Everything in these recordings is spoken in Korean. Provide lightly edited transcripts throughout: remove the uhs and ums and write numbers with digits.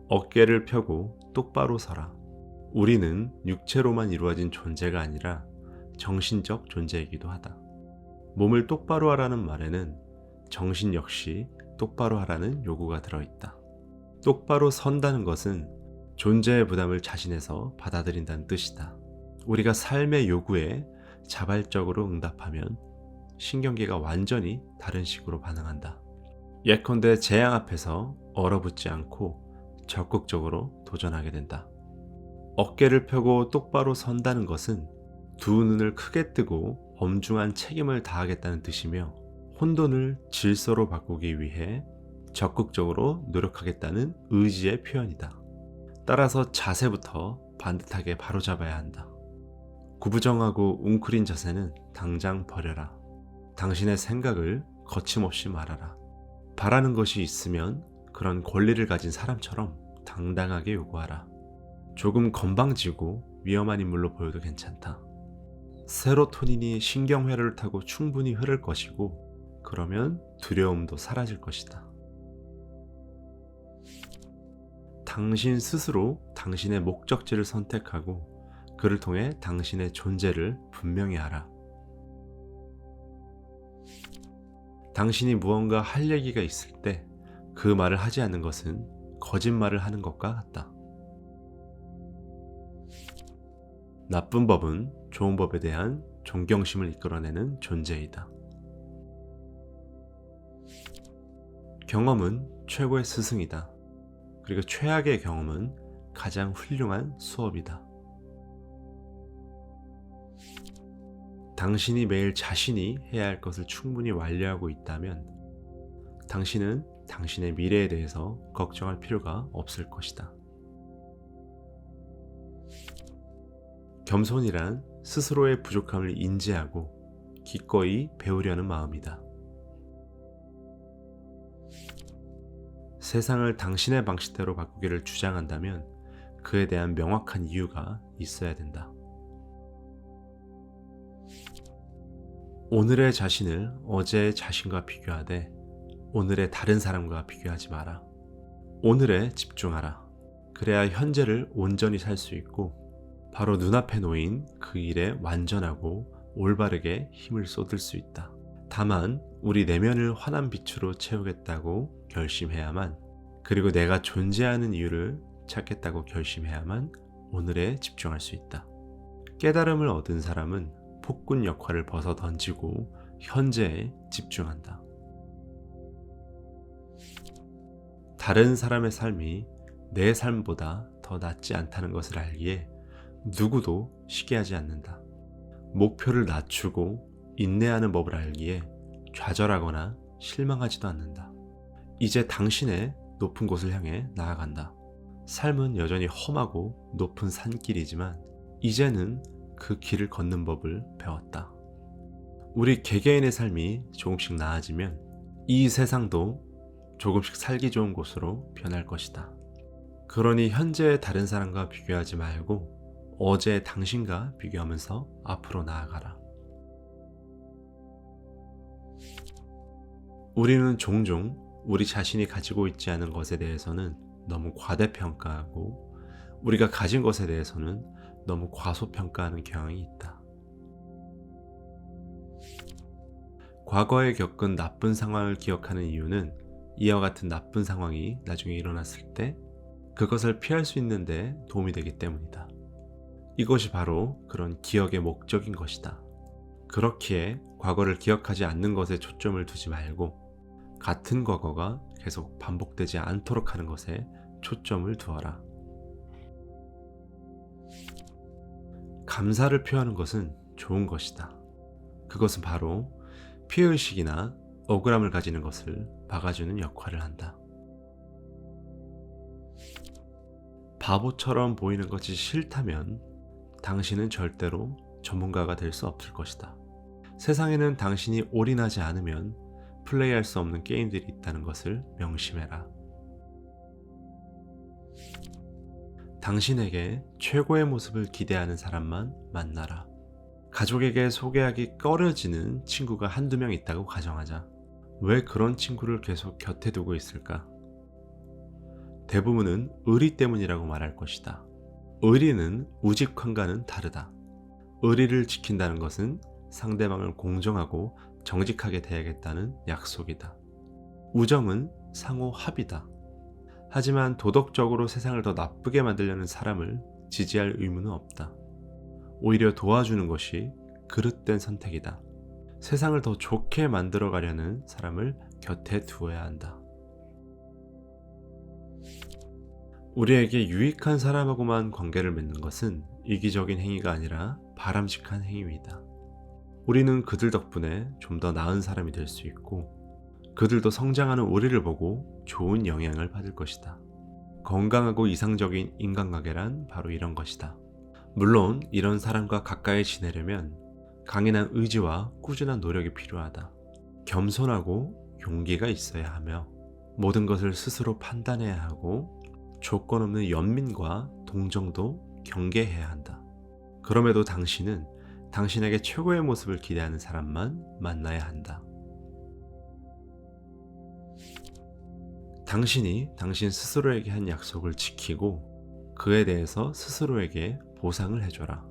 어깨를 펴고 똑바로 서라. 우리는 육체로만 이루어진 존재가 아니라 정신적 존재이기도 하다. 몸을 똑바로 하라는 말에는 정신 역시 똑바로 하라는 요구가 들어있다. 똑바로 선다는 것은 존재의 부담을 자신에서 받아들인다는 뜻이다. 우리가 삶의 요구에 자발적으로 응답하면 신경계가 완전히 다른 식으로 반응한다. 예컨대 재앙 앞에서 얼어붙지 않고 적극적으로 도전하게 된다. 어깨를 펴고 똑바로 선다는 것은 두 눈을 크게 뜨고 엄중한 책임을 다하겠다는 뜻이며 혼돈을 질서로 바꾸기 위해 적극적으로 노력하겠다는 의지의 표현이다. 따라서 자세부터 반듯하게 바로잡아야 한다. 구부정하고 웅크린 자세는 당장 버려라. 당신의 생각을 거침없이 말하라. 바라는 것이 있으면 그런 권리를 가진 사람처럼 당당하게 요구하라. 조금 건방지고 위험한 인물로 보여도 괜찮다. 세로토닌이 신경회로를 타고 충분히 흐를 것이고 그러면 두려움도 사라질 것이다. 당신 스스로 당신의 목적지를 선택하고 그를 통해 당신의 존재를 분명히 하라. 당신이 무언가 할 얘기가 있을 때 그 말을 하지 않는 것은 거짓말을 하는 것과 같다. 나쁜 법은 좋은 법에 대한 존경심을 이끌어내는 존재이다. 경험은 최고의 스승이다. 그리고 최악의 경험은 가장 훌륭한 수업이다. 당신이 매일 자신이 해야 할 것을 충분히 완료하고 있다면 당신은 당신의 미래에 대해서 걱정할 필요가 없을 것이다. 겸손이란 스스로의 부족함을 인지하고 기꺼이 배우려는 마음이다. 세상을 당신의 방식대로 바꾸기를 주장한다면 그에 대한 명확한 이유가 있어야 된다. 오늘의 자신을 어제의 자신과 비교하되 오늘의 다른 사람과 비교하지 마라. 오늘에 집중하라. 그래야 현재를 온전히 살 수 있고 바로 눈앞에 놓인 그 일에 완전하고 올바르게 힘을 쏟을 수 있다. 다만 우리 내면을 환한 빛으로 채우겠다고 결심해야만, 그리고 내가 존재하는 이유를 찾겠다고 결심해야만 오늘에 집중할 수 있다. 깨달음을 얻은 사람은 폭군 역할을 벗어 던지고 현재에 집중한다. 다른 사람의 삶이 내 삶보다 더 낫지 않다는 것을 알기에 누구도 시기하지 않는다. 목표를 낮추고 인내하는 법을 알기에 좌절하거나 실망하지도 않는다. 이제 당신의 높은 곳을 향해 나아간다. 삶은 여전히 험하고 높은 산길이지만 이제는 그 길을 걷는 법을 배웠다. 우리 개개인의 삶이 조금씩 나아지면 이 세상도 조금씩 살기 좋은 곳으로 변할 것이다. 그러니 현재의 다른 사람과 비교하지 말고 어제의 당신과 비교하면서 앞으로 나아가라. 우리는 종종 우리 자신이 가지고 있지 않은 것에 대해서는 너무 과대평가하고 우리가 가진 것에 대해서는 너무 과소평가하는 경향이 있다. 과거에 겪은 나쁜 상황을 기억하는 이유는 이와 같은 나쁜 상황이 나중에 일어났을 때 그것을 피할 수 있는데 도움이 되기 때문이다. 이것이 바로 그런 기억의 목적인 것이다. 그렇기에 과거를 기억하지 않는 것에 초점을 두지 말고 같은 과거가 계속 반복되지 않도록 하는 것에 초점을 두어라. 감사를 표하는 것은 좋은 것이다. 그것은 바로 피해의식이나 억울함을 가지는 것을 막아주는 역할을 한다. 바보처럼 보이는 것이 싫다면 당신은 절대로 전문가가 될 수 없을 것이다. 세상에는 당신이 올인하지 않으면 플레이할 수 없는 게임들이 있다는 것을 명심해라. 당신에게 최고의 모습을 기대하는 사람만 만나라. 가족에게 소개하기 꺼려지는 친구가 한두 명 있다고 가정하자. 왜 그런 친구를 계속 곁에 두고 있을까? 대부분은 의리 때문이라고 말할 것이다. 의리는 우직함과는 다르다. 의리를 지킨다는 것은 상대방을 공정하고 정직하게 대하겠다는 약속이다. 우정은 상호 합의다. 하지만 도덕적으로 세상을 더 나쁘게 만들려는 사람을 지지할 의무는 없다. 오히려 도와주는 것이 그릇된 선택이다. 세상을 더 좋게 만들어 가려는 사람을 곁에 두어야 한다. 우리에게 유익한 사람하고만 관계를 맺는 것은 이기적인 행위가 아니라 바람직한 행위이다. 우리는 그들 덕분에 좀 더 나은 사람이 될 수 있고, 그들도 성장하는 우리를 보고 좋은 영향을 받을 것이다. 건강하고 이상적인 인간관계란 바로 이런 것이다. 물론 이런 사람과 가까이 지내려면 강인한 의지와 꾸준한 노력이 필요하다. 겸손하고 용기가 있어야 하며 모든 것을 스스로 판단해야 하고 조건 없는 연민과 동정도 경계해야 한다. 그럼에도 당신은 당신에게 최고의 모습을 기대하는 사람만 만나야 한다. 당신이 당신 스스로에게 한 약속을 지키고 그에 대해서 스스로에게 보상을 해줘라.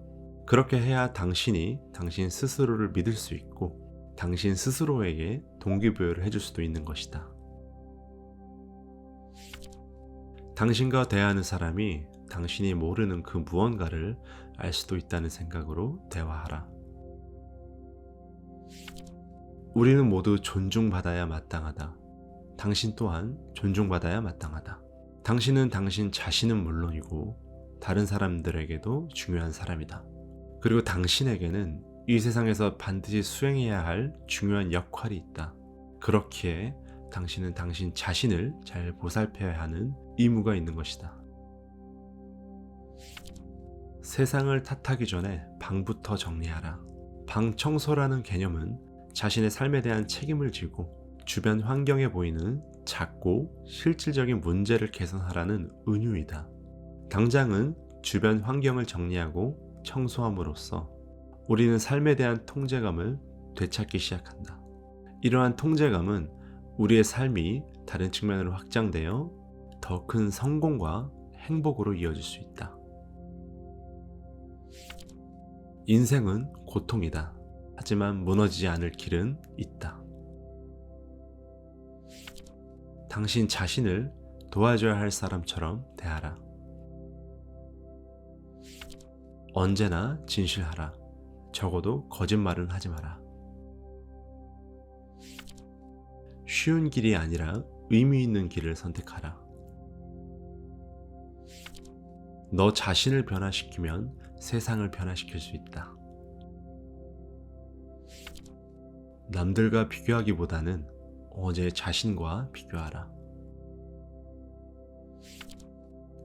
그렇게 해야 당신이 당신 스스로를 믿을 수 있고 당신 스스로에게 동기부여를 해줄 수도 있는 것이다. 당신과 대화하는 사람이 당신이 모르는 그 무언가를 알 수도 있다는 생각으로 대화하라. 우리는 모두 존중받아야 마땅하다. 당신 또한 존중받아야 마땅하다. 당신은 당신 자신은 물론이고 다른 사람들에게도 중요한 사람이다. 그리고 당신에게는 이 세상에서 반드시 수행해야 할 중요한 역할이 있다. 그렇기에 당신은 당신 자신을 잘 보살펴야 하는 의무가 있는 것이다. 세상을 탓하기 전에 방부터 정리하라. 방 청소라는 개념은 자신의 삶에 대한 책임을 지고 주변 환경에 보이는 작고 실질적인 문제를 개선하라는 은유이다. 당장은 주변 환경을 정리하고 청소함으로써 우리는 삶에 대한 통제감을 되찾기 시작한다. 이러한 통제감은 우리의 삶이 다른 측면으로 확장되어 더 큰 성공과 행복으로 이어질 수 있다. 인생은 고통이다. 하지만 무너지지 않을 길은 있다. 당신 자신을 도와줘야 할 사람처럼 대하라. 언제나 진실하라. 적어도 거짓말은 하지 마라. 쉬운 길이 아니라 의미 있는 길을 선택하라. 너 자신을 변화시키면 세상을 변화시킬 수 있다. 남들과 비교하기보다는 어제 자신과 비교하라.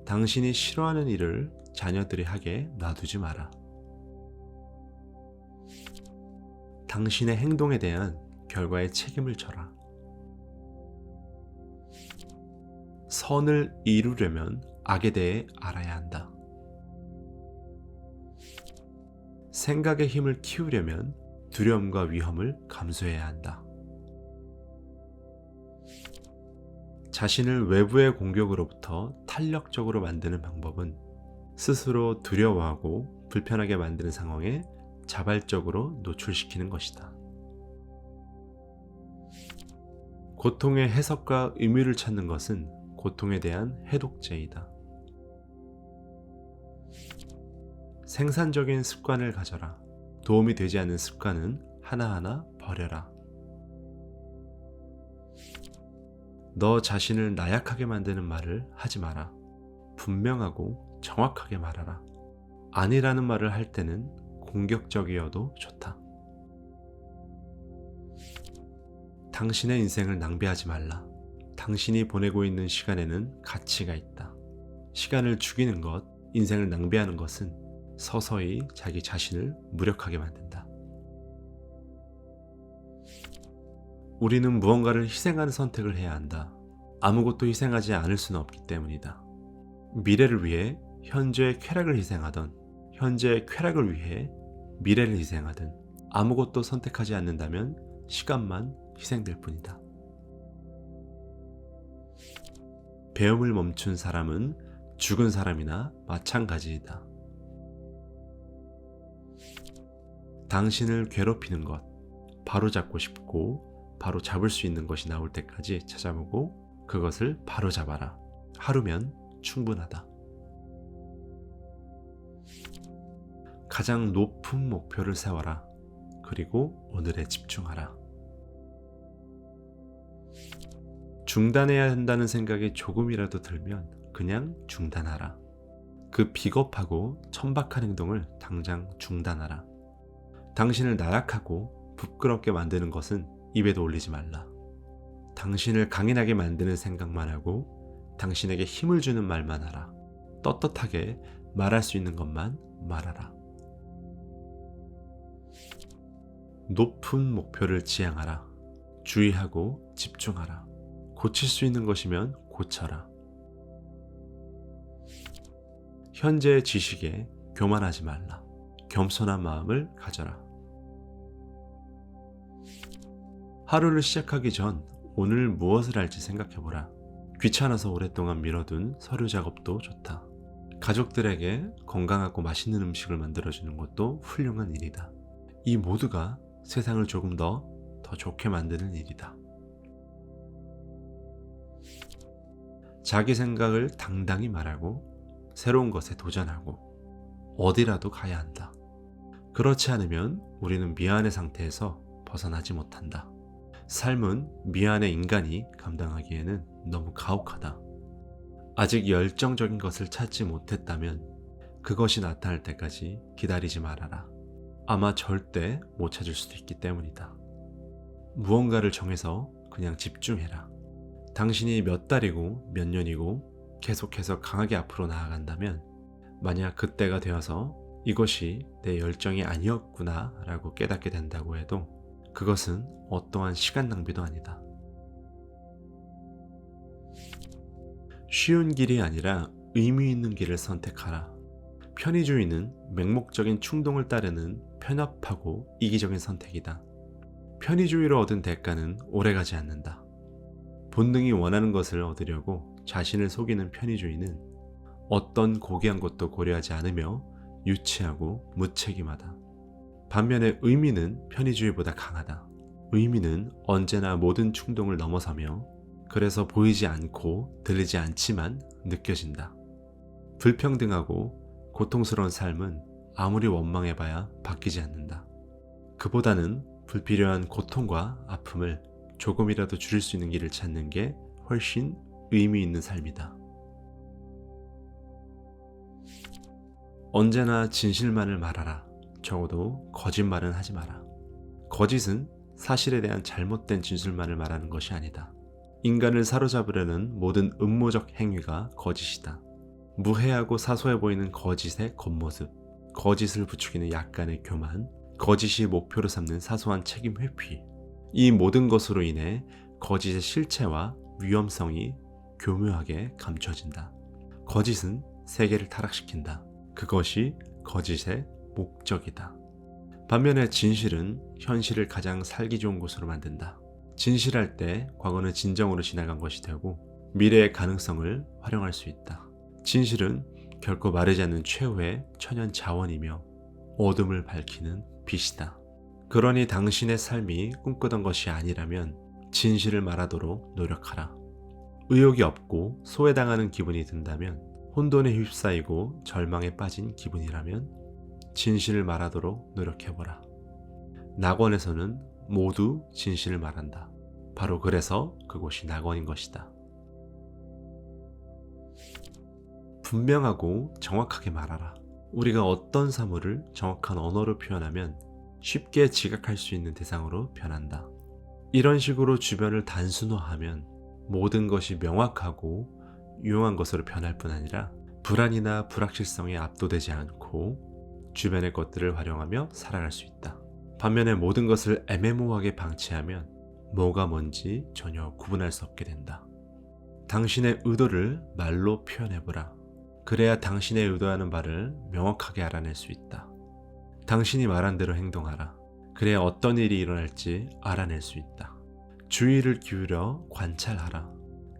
당신이 싫어하는 일을 자녀들이 하게 놔두지 마라. 당신의 행동에 대한 결과에 책임을 져라. 선을 이루려면 악에 대해 알아야 한다. 생각의 힘을 키우려면 두려움과 위험을 감수해야 한다. 자신을 외부의 공격으로부터 탄력적으로 만드는 방법은 스스로 두려워하고 불편하게 만드는 상황에 자발적으로 노출시키는 것이다. 고통의 해석과 의미를 찾는 것은 고통에 대한 해독제이다. 생산적인 습관을 가져라. 도움이 되지 않는 습관은 하나하나 버려라. 너 자신을 나약하게 만드는 말을 하지 마라. 분명하고 정확하게 말하라. 아니라는 말을 할 때는 공격적이어도 좋다. 당신의 인생을 낭비하지 말라. 당신이 보내고 있는 시간에는 가치가 있다. 시간을 죽이는 것, 인생을 낭비하는 것은 서서히 자기 자신을 무력하게 만든다. 우리는 무언가를 희생하는 선택을 해야 한다. 아무것도 희생하지 않을 수는 없기 때문이다. 미래를 위해 현재의 쾌락을 희생하던, 현재의 쾌락을 위해 미래를 희생하든 아무것도 선택하지 않는다면 시간만 희생될 뿐이다. 배움을 멈춘 사람은 죽은 사람이나 마찬가지이다. 당신을 괴롭히는 것, 바로잡고 싶고 바로 잡을 수 있는 것이 나올 때까지 찾아보고 그것을 바로잡아라. 하루면 충분하다. 가장 높은 목표를 세워라. 그리고 오늘에 집중하라. 중단해야 한다는 생각이 조금이라도 들면 그냥 중단하라. 그 비겁하고 천박한 행동을 당장 중단하라. 당신을 나약하고 부끄럽게 만드는 것은 입에도 올리지 말라. 당신을 강인하게 만드는 생각만 하고 당신에게 힘을 주는 말만 하라. 떳떳하게 말할 수 있는 것만 말하라. 높은 목표를 지향하라. 주의하고 집중하라. 고칠 수 있는 것이면 고쳐라. 현재의 지식에 교만하지 말라. 겸손한 마음을 가져라. 하루를 시작하기 전 오늘 무엇을 할지 생각해보라. 귀찮아서 오랫동안 미뤄둔 서류 작업도 좋다. 가족들에게 건강하고 맛있는 음식을 만들어주는 것도 훌륭한 일이다. 이 모두가 세상을 조금 더 좋게 만드는 일이다. 자기 생각을 당당히 말하고 새로운 것에 도전하고 어디라도 가야 한다. 그렇지 않으면 우리는 미안의 상태에서 벗어나지 못한다. 삶은 미안의 인간이 감당하기에는 너무 가혹하다. 아직 열정적인 것을 찾지 못했다면 그것이 나타날 때까지 기다리지 말아라. 아마 절대 못 찾을 수도 있기 때문이다. 무언가를 정해서 그냥 집중해라. 당신이 몇 달이고 몇 년이고 계속해서 강하게 앞으로 나아간다면 만약 그때가 되어서 이것이 내 열정이 아니었구나 라고 깨닫게 된다고 해도 그것은 어떠한 시간 낭비도 아니다. 쉬운 길이 아니라 의미 있는 길을 선택하라. 편의주의는 맹목적인 충동을 따르는 편협하고 이기적인 선택이다. 편의주의로 얻은 대가는 오래가지 않는다. 본능이 원하는 것을 얻으려고 자신을 속이는 편의주의는 어떤 고귀한 것도 고려하지 않으며 유치하고 무책임하다. 반면에 의미는 편의주의보다 강하다. 의미는 언제나 모든 충동을 넘어서며 그래서 보이지 않고 들리지 않지만 느껴진다. 불평등하고 고통스러운 삶은 아무리 원망해봐야 바뀌지 않는다. 그보다는 불필요한 고통과 아픔을 조금이라도 줄일 수 있는 길을 찾는 게 훨씬 의미 있는 삶이다. 언제나 진실만을 말하라. 적어도 거짓말은 하지 마라. 거짓은 사실에 대한 잘못된 진술만을 말하는 것이 아니다. 인간을 사로잡으려는 모든 음모적 행위가 거짓이다. 무해하고 사소해 보이는 거짓의 겉모습, 거짓을 부추기는 약간의 교만, 거짓이 목표로 삼는 사소한 책임 회피, 이 모든 것으로 인해 거짓의 실체와 위험성이 교묘하게 감춰진다. 거짓은 세계를 타락시킨다. 그것이 거짓의 목적이다. 반면에 진실은 현실을 가장 살기 좋은 곳으로 만든다. 진실할 때 과거는 진정으로 지나간 것이 되고 미래의 가능성을 활용할 수 있다. 진실은 결코 마르지 않는 최후의 천연 자원이며 어둠을 밝히는 빛이다. 그러니 당신의 삶이 꿈꾸던 것이 아니라면 진실을 말하도록 노력하라. 의욕이 없고 소외당하는 기분이 든다면, 혼돈에 휩싸이고 절망에 빠진 기분이라면 진실을 말하도록 노력해보라. 낙원에서는 모두 진실을 말한다. 바로 그래서 그곳이 낙원인 것이다. 분명하고 정확하게 말하라. 우리가 어떤 사물을 정확한 언어로 표현하면 쉽게 지각할 수 있는 대상으로 변한다. 이런 식으로 주변을 단순화하면 모든 것이 명확하고 유용한 것으로 변할 뿐 아니라 불안이나 불확실성에 압도되지 않고 주변의 것들을 활용하며 살아갈 수 있다. 반면에 모든 것을 애매모호하게 방치하면 뭐가 뭔지 전혀 구분할 수 없게 된다. 당신의 의도를 말로 표현해보라. 그래야 당신의 의도하는 바를 명확하게 알아낼 수 있다. 당신이 말한 대로 행동하라. 그래야 어떤 일이 일어날지 알아낼 수 있다. 주의를 기울여 관찰하라.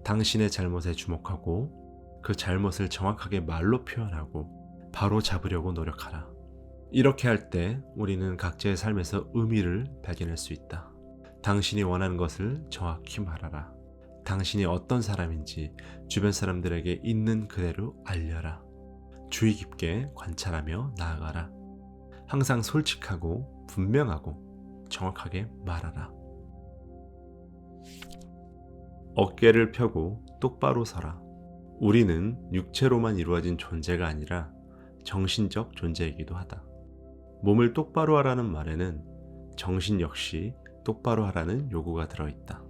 당신의 잘못에 주목하고 그 잘못을 정확하게 말로 표현하고 바로 잡으려고 노력하라. 이렇게 할 때 우리는 각자의 삶에서 의미를 발견할 수 있다. 당신이 원하는 것을 정확히 말하라. 당신이 어떤 사람인지 주변 사람들에게 있는 그대로 알려라. 주의 깊게 관찰하며 나아가라. 항상 솔직하고 분명하고 정확하게 말하라. 어깨를 펴고 똑바로 서라. 우리는 육체로만 이루어진 존재가 아니라 정신적 존재이기도 하다. 몸을 똑바로 하라는 말에는 정신 역시 똑바로 하라는 요구가 들어있다.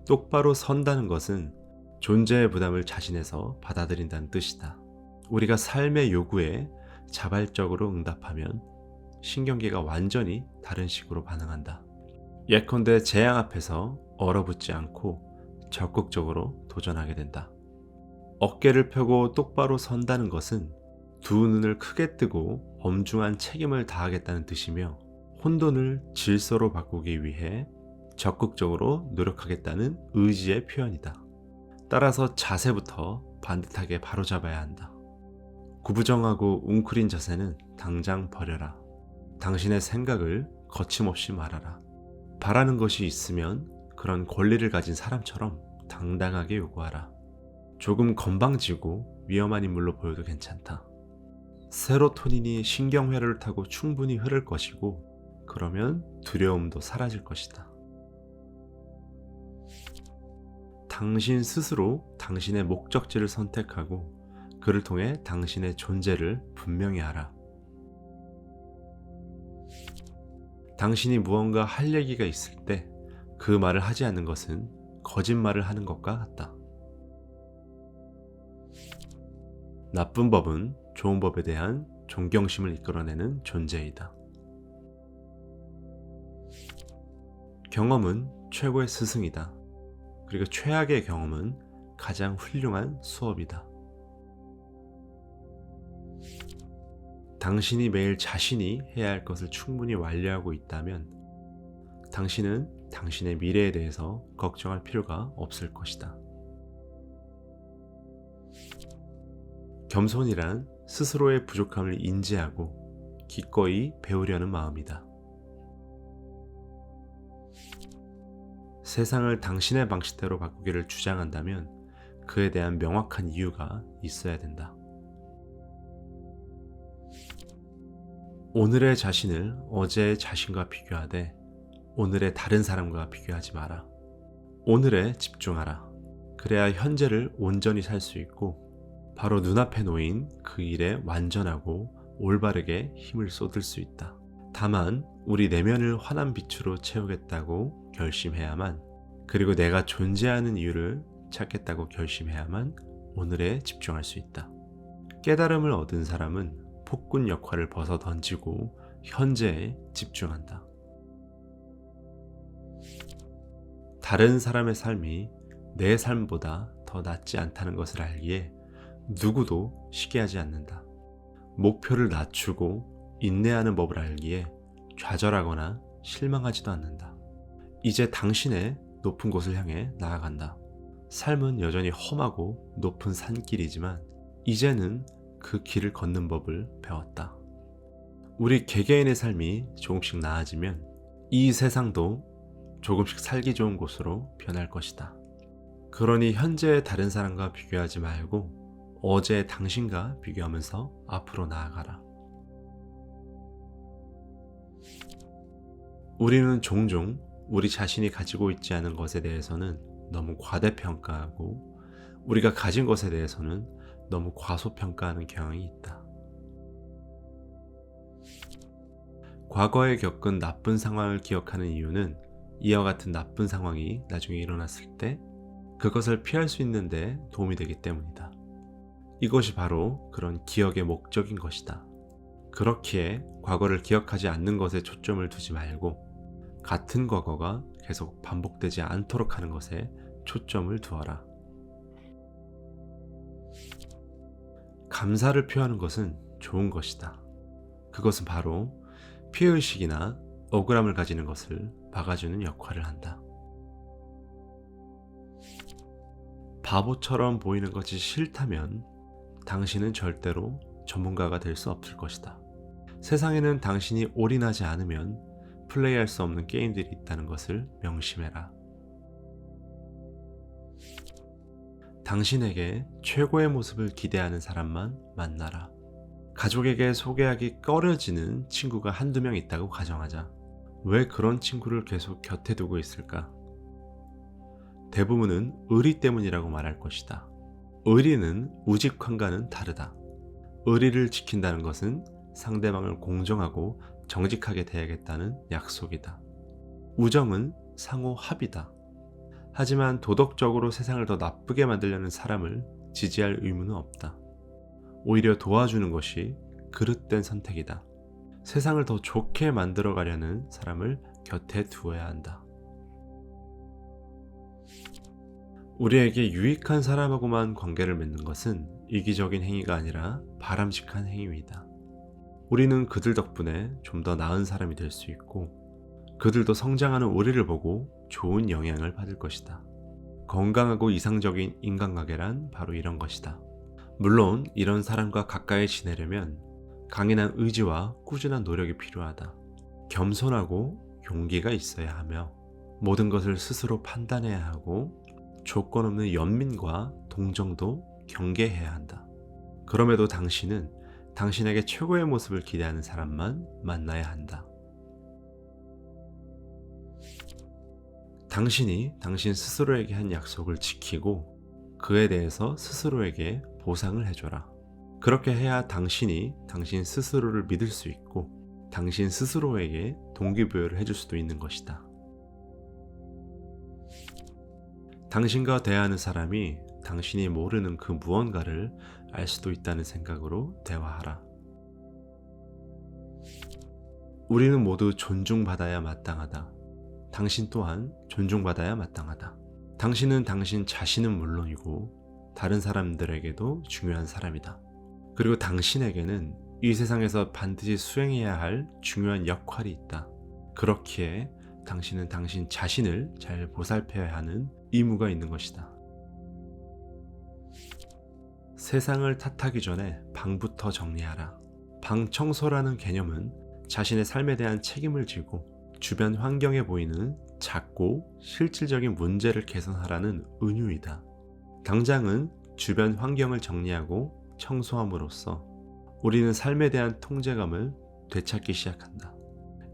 똑바로 선다는 것은 존재의 부담을 자신에서 받아들인다는 뜻이다. 우리가 삶의 요구에 자발적으로 응답하면 신경계가 완전히 다른 식으로 반응한다. 예컨대 재앙 앞에서 얼어붙지 않고 적극적으로 도전하게 된다. 어깨를 펴고 똑바로 선다는 것은 두 눈을 크게 뜨고 엄중한 책임을 다하겠다는 뜻이며 혼돈을 질서로 바꾸기 위해 적극적으로 노력하겠다는 의지의 표현이다. 따라서 자세부터 반듯하게 바로잡아야 한다. 구부정하고 웅크린 자세는 당장 버려라. 당신의 생각을 거침없이 말하라. 바라는 것이 있으면 그런 권리를 가진 사람처럼 당당하게 요구하라. 조금 건방지고 위험한 인물로 보여도 괜찮다. 세로토닌이 신경회로를 타고 충분히 흐를 것이고 그러면 두려움도 사라질 것이다. 당신 스스로 당신의 목적지를 선택하고 그를 통해 당신의 존재를 분명히 하라. 당신이 무언가 할 얘기가 있을 때 그 말을 하지 않는 것은 거짓말을 하는 것과 같다. 나쁜 법은 좋은 법에 대한 존경심을 이끌어내는 존재이다. 경험은 최고의 스승이다. 그리고 최악의 경험은 가장 훌륭한 수업이다. 당신이 매일 자신이 해야 할 것을 충분히 완료하고 있다면 당신은 당신의 미래에 대해서 걱정할 필요가 없을 것이다. 겸손이란 스스로의 부족함을 인지하고 기꺼이 배우려는 마음이다. 세상을 당신의 방식대로 바꾸기를 주장한다면 그에 대한 명확한 이유가 있어야 된다. 오늘의 자신을 어제의 자신과 비교하되 오늘의 다른 사람과 비교하지 마라. 오늘에 집중하라. 그래야 현재를 온전히 살 수 있고 바로 눈앞에 놓인 그 일에 완전하고 올바르게 힘을 쏟을 수 있다. 다만 우리 내면을 환한 빛으로 채우겠다고 결심해야만, 그리고 내가 존재하는 이유를 찾겠다고 결심해야만 오늘에 집중할 수 있다. 깨달음을 얻은 사람은 폭군 역할을 벗어 던지고 현재에 집중한다. 다른 사람의 삶이 내 삶보다 더 낫지 않다는 것을 알기에 누구도 시기하지 않는다. 목표를 낮추고 인내하는 법을 알기에 좌절하거나 실망하지도 않는다. 이제 당신의 높은 곳을 향해 나아간다. 삶은 여전히 험하고 높은 산길이지만 이제는 그 길을 걷는 법을 배웠다. 우리 개개인의 삶이 조금씩 나아지면 이 세상도 조금씩 살기 좋은 곳으로 변할 것이다. 그러니 현재의 다른 사람과 비교하지 말고 어제의 당신과 비교하면서 앞으로 나아가라. 우리는 종종 우리 자신이 가지고 있지 않은 것에 대해서는 너무 과대평가하고 우리가 가진 것에 대해서는 너무 과소평가하는 경향이 있다. 과거에 겪은 나쁜 상황을 기억하는 이유는 이와 같은 나쁜 상황이 나중에 일어났을 때 그것을 피할 수 있는데 도움이 되기 때문이다. 이것이 바로 그런 기억의 목적인 것이다. 그렇기에 과거를 기억하지 않는 것에 초점을 두지 말고 같은 과거가 계속 반복되지 않도록 하는 것에 초점을 두어라. 감사를 표하는 것은 좋은 것이다. 그것은 바로 피해의식이나 억울함을 가지는 것을 막아주는 역할을 한다. 바보처럼 보이는 것이 싫다면 당신은 절대로 전문가가 될 수 없을 것이다. 세상에는 당신이 올인하지 않으면 플레이할 수 없는 게임들이 있다는 것을 명심해라. 당신에게 최고의 모습을 기대하는 사람만 만나라. 가족에게 소개하기 꺼려지는 친구가 한두 명 있다고 가정하자. 왜 그런 친구를 계속 곁에 두고 있을까? 대부분은 의리 때문이라고 말할 것이다. 의리는 우직함과는 다르다. 의리를 지킨다는 것은 상대방을 공정하고 정직하게 대하겠다는 약속이다. 우정은 상호 합의다. 하지만 도덕적으로 세상을 더 나쁘게 만들려는 사람을 지지할 의무는 없다. 오히려 도와주는 것이 그릇된 선택이다. 세상을 더 좋게 만들어 가려는 사람을 곁에 두어야 한다. 우리에게 유익한 사람하고만 관계를 맺는 것은 이기적인 행위가 아니라 바람직한 행위이다. 우리는 그들 덕분에 좀 더 나은 사람이 될 수 있고 그들도 성장하는 우리를 보고 좋은 영향을 받을 것이다. 건강하고 이상적인 인간관계란 바로 이런 것이다. 물론 이런 사람과 가까이 지내려면 강인한 의지와 꾸준한 노력이 필요하다. 겸손하고 용기가 있어야 하며 모든 것을 스스로 판단해야 하고 조건 없는 연민과 동정도 경계해야 한다. 그럼에도 당신은 당신에게 최고의 모습을 기대하는 사람만 만나야 한다. 당신이 당신 스스로에게 한 약속을 지키고 그에 대해서 스스로에게 보상을 해줘라. 그렇게 해야 당신이 당신 스스로를 믿을 수 있고 당신 스스로에게 동기부여를 해줄 수도 있는 것이다. 당신과 대화하는 사람이 당신이 모르는 그 무언가를 알 수도 있다는 생각으로 대화하라. 우리는 모두 존중받아야 마땅하다. 당신 또한 존중받아야 마땅하다. 당신은 당신 자신은 물론이고 다른 사람들에게도 중요한 사람이다. 그리고 당신에게는 이 세상에서 반드시 수행해야 할 중요한 역할이 있다. 그렇기에 당신은 당신 자신을 잘 보살펴야 하는 의무가 있는 것이다. 세상을 탓하기 전에 방부터 정리하라. 방 청소라는 개념은 자신의 삶에 대한 책임을 지고 주변 환경에 보이는 작고 실질적인 문제를 개선하라는 은유이다. 당장은 주변 환경을 정리하고 청소함으로써 우리는 삶에 대한 통제감을 되찾기 시작한다.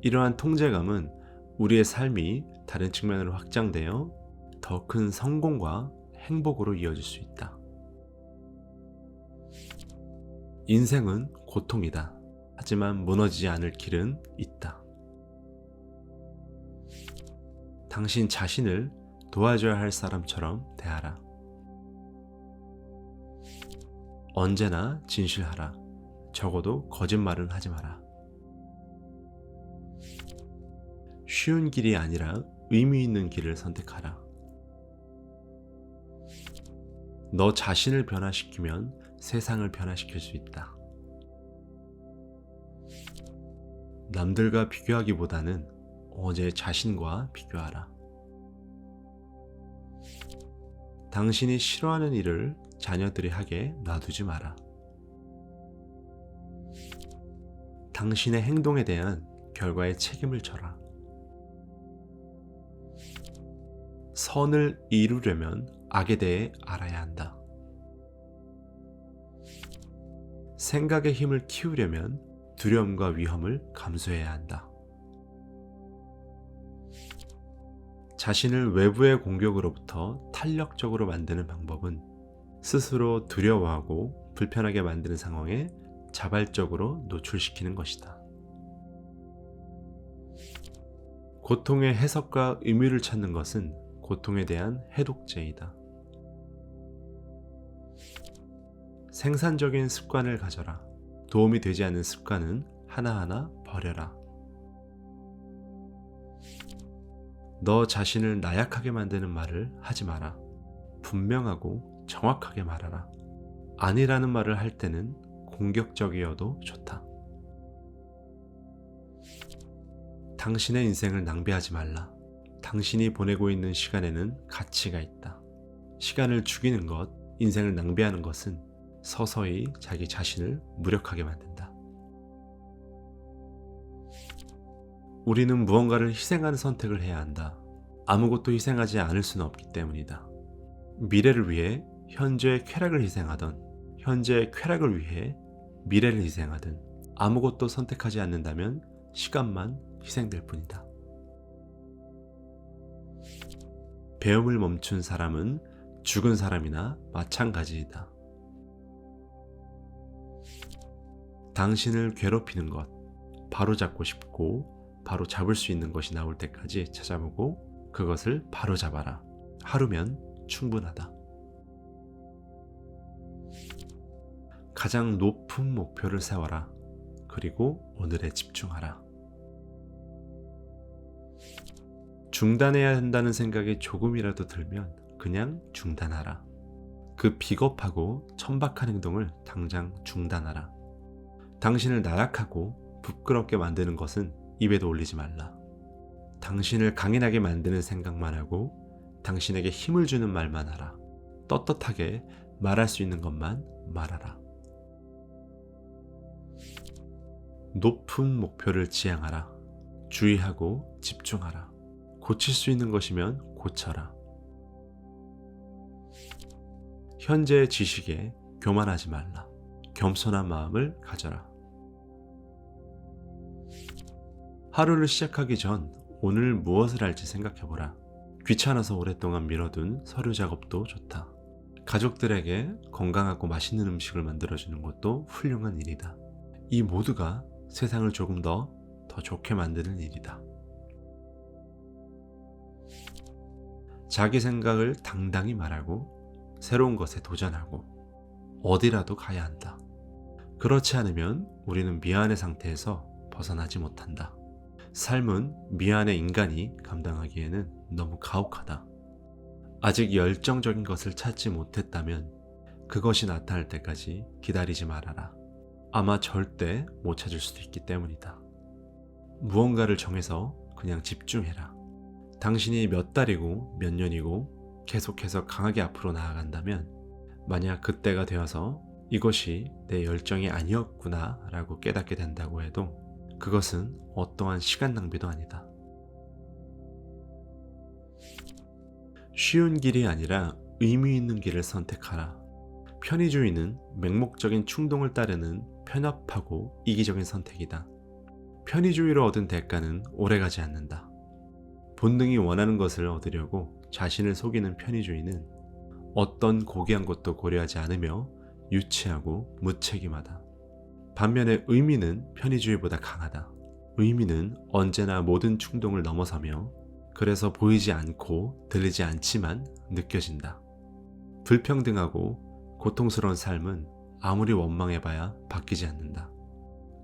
이러한 통제감은 우리의 삶이 다른 측면으로 확장되어 더 큰 성공과 행복으로 이어질 수 있다. 인생은 고통이다. 하지만 무너지지 않을 길은 있다. 당신 자신을 도와줘야 할 사람처럼 대하라. 언제나 진실하라. 적어도 거짓말은 하지 마라. 쉬운 길이 아니라 의미 있는 길을 선택하라. 너 자신을 변화시키면 세상을 변화시킬 수 있다. 남들과 비교하기보다는 어제 자신과 비교하라. 당신이 싫어하는 일을 자녀들이 하게 놔두지 마라. 당신의 행동에 대한 결과에 책임을 져라. 선을 이루려면 악에 대해 알아야 한다. 생각의 힘을 키우려면 두려움과 위험을 감수해야 한다. 자신을 외부의 공격으로부터 탄력적으로 만드는 방법은 스스로 두려워하고 불편하게 만드는 상황에 자발적으로 노출시키는 것이다. 고통의 해석과 의미를 찾는 것은 고통에 대한 해독제이다. 생산적인 습관을 가져라. 도움이 되지 않는 습관은 하나하나 버려라. 너 자신을 나약하게 만드는 말을 하지 마라. 분명하고 정확하게 말하라. 아니라는 말을 할 때는 공격적이어도 좋다. 당신의 인생을 낭비하지 말라. 당신이 보내고 있는 시간에는 가치가 있다. 시간을 죽이는 것, 인생을 낭비하는 것은 서서히 자기 자신을 무력하게 만든다. 우리는 무언가를 희생하는 선택을 해야 한다. 아무것도 희생하지 않을 수는 없기 때문이다. 미래를 위해 현재의 쾌락을 희생하던, 현재의 쾌락을 위해 미래를 희생하든 아무것도 선택하지 않는다면 시간만 희생될 뿐이다. 배움을 멈춘 사람은 죽은 사람이나 마찬가지이다. 당신을 괴롭히는 것, 바로잡고 싶고 바로 잡을 수 있는 것이 나올 때까지 찾아보고 그것을 바로잡아라. 하루면 충분하다. 가장 높은 목표를 세워라. 그리고 오늘에 집중하라. 중단해야 한다는 생각이 조금이라도 들면 그냥 중단하라. 그 비겁하고 천박한 행동을 당장 중단하라. 당신을 나락하고 부끄럽게 만드는 것은 입에도 올리지 말라. 당신을 강인하게 만드는 생각만 하고 당신에게 힘을 주는 말만 하라. 떳떳하게 말할 수 있는 것만 말하라. 높은 목표를 지향하라. 주의하고 집중하라. 고칠 수 있는 것이면 고쳐라. 현재의 지식에 교만하지 말라. 겸손한 마음을 가져라. 하루를 시작하기 전 오늘 무엇을 할지 생각해보라. 귀찮아서 오랫동안 미뤄둔 서류 작업도 좋다. 가족들에게 건강하고 맛있는 음식을 만들어주는 것도 훌륭한 일이다. 이 모두가 세상을 조금 더 좋게 만드는 일이다. 자기 생각을 당당히 말하고 새로운 것에 도전하고 어디라도 가야 한다. 그렇지 않으면 우리는 미안의 상태에서 벗어나지 못한다. 삶은 미안의 인간이 감당하기에는 너무 가혹하다. 아직 열정적인 것을 찾지 못했다면 그것이 나타날 때까지 기다리지 말아라. 아마 절대 못 찾을 수도 있기 때문이다. 무언가를 정해서 그냥 집중해라. 당신이 몇 달이고 몇 년이고 계속해서 강하게 앞으로 나아간다면 만약 그때가 되어서 이것이 내 열정이 아니었구나 라고 깨닫게 된다고 해도 그것은 어떠한 시간 낭비도 아니다. 쉬운 길이 아니라 의미 있는 길을 선택하라. 편의주의는 맹목적인 충동을 따르는 편협하고 이기적인 선택이다. 편의주의로 얻은 대가는 오래가지 않는다. 본능이 원하는 것을 얻으려고 자신을 속이는 편의주의는 어떤 고귀한 것도 고려하지 않으며 유치하고 무책임하다. 반면에 의미는 편의주의보다 강하다. 의미는 언제나 모든 충동을 넘어서며 그래서 보이지 않고 들리지 않지만 느껴진다. 불평등하고 고통스러운 삶은 아무리 원망해봐야 바뀌지 않는다.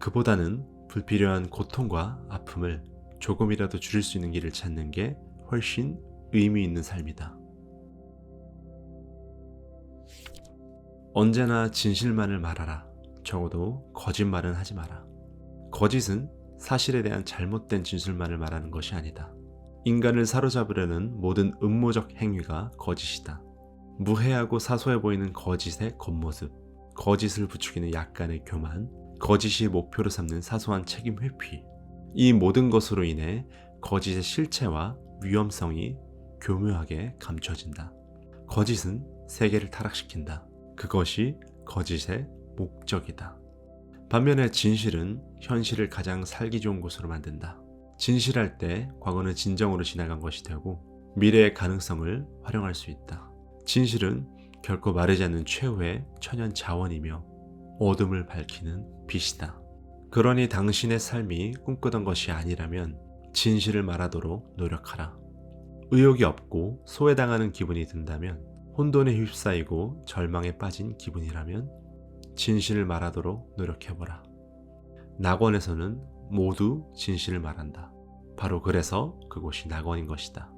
그보다는 불필요한 고통과 아픔을 조금이라도 줄일 수 있는 길을 찾는 게 훨씬 의미 있는 삶이다. 언제나 진실만을 말하라. 적어도 거짓말은 하지 마라. 거짓은 사실에 대한 잘못된 진술만을 말하는 것이 아니다. 인간을 사로잡으려는 모든 음모적 행위가 거짓이다. 무해하고 사소해 보이는 거짓의 겉모습, 거짓을 부추기는 약간의 교만, 거짓이 목표로 삼는 사소한 책임 회피, 이 모든 것으로 인해 거짓의 실체와 위험성이 교묘하게 감춰진다. 거짓은 세계를 타락시킨다. 그것이 거짓의 목적이다. 반면에 진실은 현실을 가장 살기 좋은 곳으로 만든다. 진실할 때 과거는 진정으로 지나간 것이 되고 미래의 가능성을 활용할 수 있다. 진실은 결코 마르지 않는 최후의 천연 자원이며 어둠을 밝히는 빛이다. 그러니 당신의 삶이 꿈꾸던 것이 아니라면 진실을 말하도록 노력하라. 의욕이 없고 소외당하는 기분이 든다면, 혼돈에 휩싸이고 절망에 빠진 기분이라면 진실을 말하도록 노력해보라. 낙원에서는 모두 진실을 말한다. 바로 그래서 그곳이 낙원인 것이다.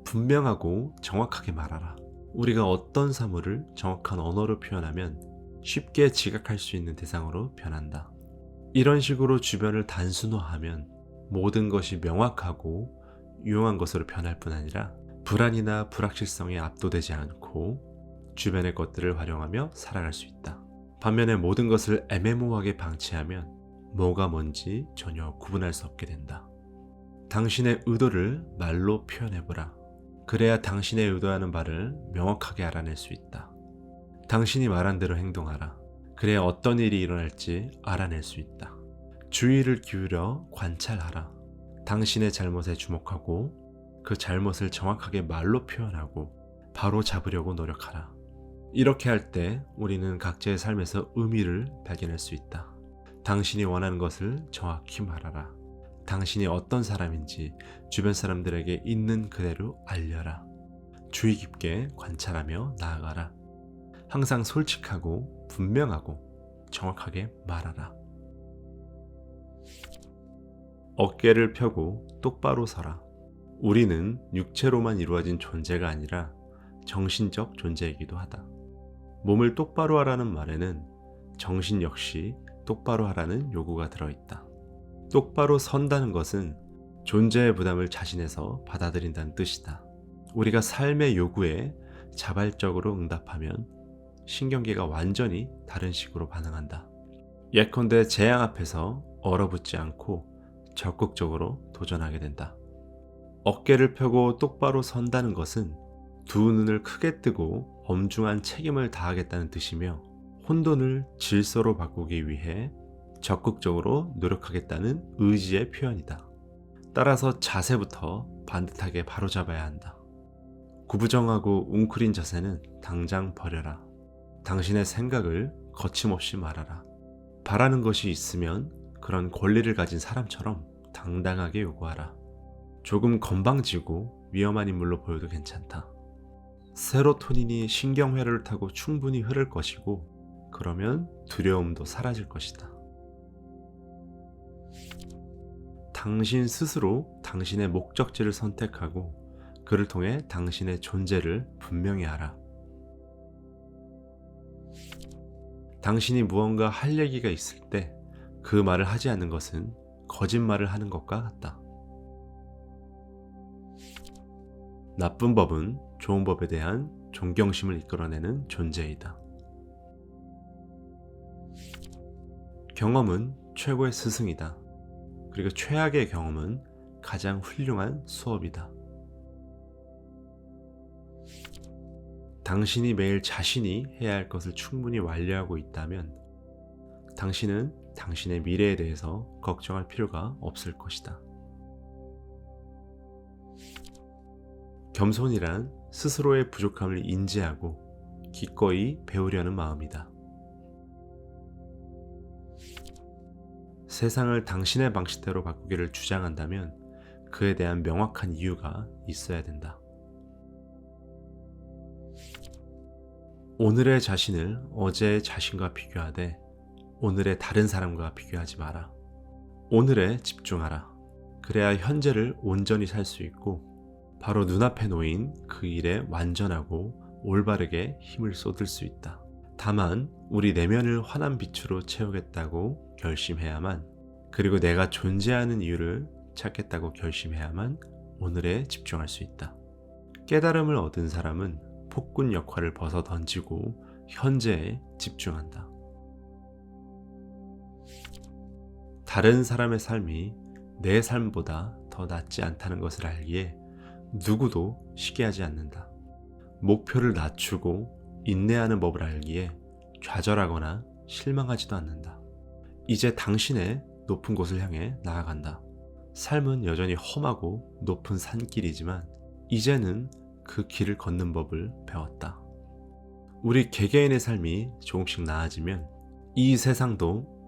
분명하고 정확하게 말하라. 우리가 어떤 사물을 정확한 언어로 표현하면 쉽게 지각할 수 있는 대상으로 변한다. 이런 식으로 주변을 단순화하면 모든 것이 명확하고 유용한 것으로 변할 뿐 아니라 불안이나 불확실성에 압도되지 않고 주변의 것들을 활용하며 살아갈 수 있다. 반면에 모든 것을 애매모호하게 방치하면 뭐가 뭔지 전혀 구분할 수 없게 된다. 당신의 의도를 말로 표현해보라. 그래야 당신의 의도하는 바를 명확하게 알아낼 수 있다. 당신이 말한 대로 행동하라. 그래야 어떤 일이 일어날지 알아낼 수 있다. 주의를 기울여 관찰하라. 당신의 잘못에 주목하고 그 잘못을 정확하게 말로 표현하고 바로 잡으려고 노력하라. 이렇게 할 때 우리는 각자의 삶에서 의미를 발견할 수 있다. 당신이 원하는 것을 정확히 말하라. 당신이 어떤 사람인지 주변 사람들에게 있는 그대로 알려라. 주의 깊게 관찰하며 나아가라. 항상 솔직하고 분명하고 정확하게 말하라. 어깨를 펴고 똑바로 서라. 우리는 육체로만 이루어진 존재가 아니라 정신적 존재이기도 하다. 몸을 똑바로 하라는 말에는 정신 역시 똑바로 하라는 요구가 들어있다. 똑바로 선다는 것은 존재의 부담을 자신에서 받아들인다는 뜻이다. 우리가 삶의 요구에 자발적으로 응답하면 신경계가 완전히 다른 식으로 반응한다. 예컨대 재앙 앞에서 얼어붙지 않고 적극적으로 도전하게 된다. 어깨를 펴고 똑바로 선다는 것은 두 눈을 크게 뜨고 엄중한 책임을 다하겠다는 뜻이며 혼돈을 질서로 바꾸기 위해 적극적으로 노력하겠다는 의지의 표현이다. 따라서 자세부터 반듯하게 바로잡아야 한다. 구부정하고 웅크린 자세는 당장 버려라. 당신의 생각을 거침없이 말하라. 바라는 것이 있으면 그런 권리를 가진 사람처럼 당당하게 요구하라. 조금 건방지고 위험한 인물로 보여도 괜찮다. 세로토닌이 신경회로를 타고 충분히 흐를 것이고 그러면 두려움도 사라질 것이다. 당신 스스로 당신의 목적지를 선택하고 그를 통해 당신의 존재를 분명히 하라. 당신이 무언가 할 얘기가 있을 때 그 말을 하지 않는 것은 거짓말을 하는 것과 같다. 나쁜 법은 좋은 법에 대한 존경심을 이끌어내는 존재이다. 경험은 최고의 스승이다. 그리고 최악의 경험은 가장 훌륭한 수업이다. 당신이 매일 자신이 해야 할 것을 충분히 완료하고 있다면 당신은 당신의 미래에 대해서 걱정할 필요가 없을 것이다. 겸손이란 스스로의 부족함을 인지하고 기꺼이 배우려는 마음이다. 세상을 당신의 방식대로 바꾸기를 주장한다면 그에 대한 명확한 이유가 있어야 된다. 오늘의 자신을 어제의 자신과 비교하되 오늘의 다른 사람과 비교하지 마라. 오늘에 집중하라. 그래야 현재를 온전히 살 수 있고 바로 눈앞에 놓인 그 일에 완전하고 올바르게 힘을 쏟을 수 있다. 다만 우리 내면을 환한 빛으로 채우겠다고 결심해야만, 그리고 내가 존재하는 이유를 찾겠다고 결심해야만 오늘에 집중할 수 있다. 깨달음을 얻은 사람은 폭군 역할을 벗어 던지고 현재에 집중한다. 다른 사람의 삶이 내 삶보다 더 낫지 않다는 것을 알기에 누구도 시기하지 않는다. 목표를 낮추고 인내하는 법을 알기에 좌절하거나 실망하지도 않는다. 이제 당신의 높은 곳을 향해 나아간다. 삶은 여전히 험하고 높은 산길이지만 이제는 그 길을 걷는 법을 배웠다. 우리 개개인의 삶이 조금씩 나아지면 이 세상도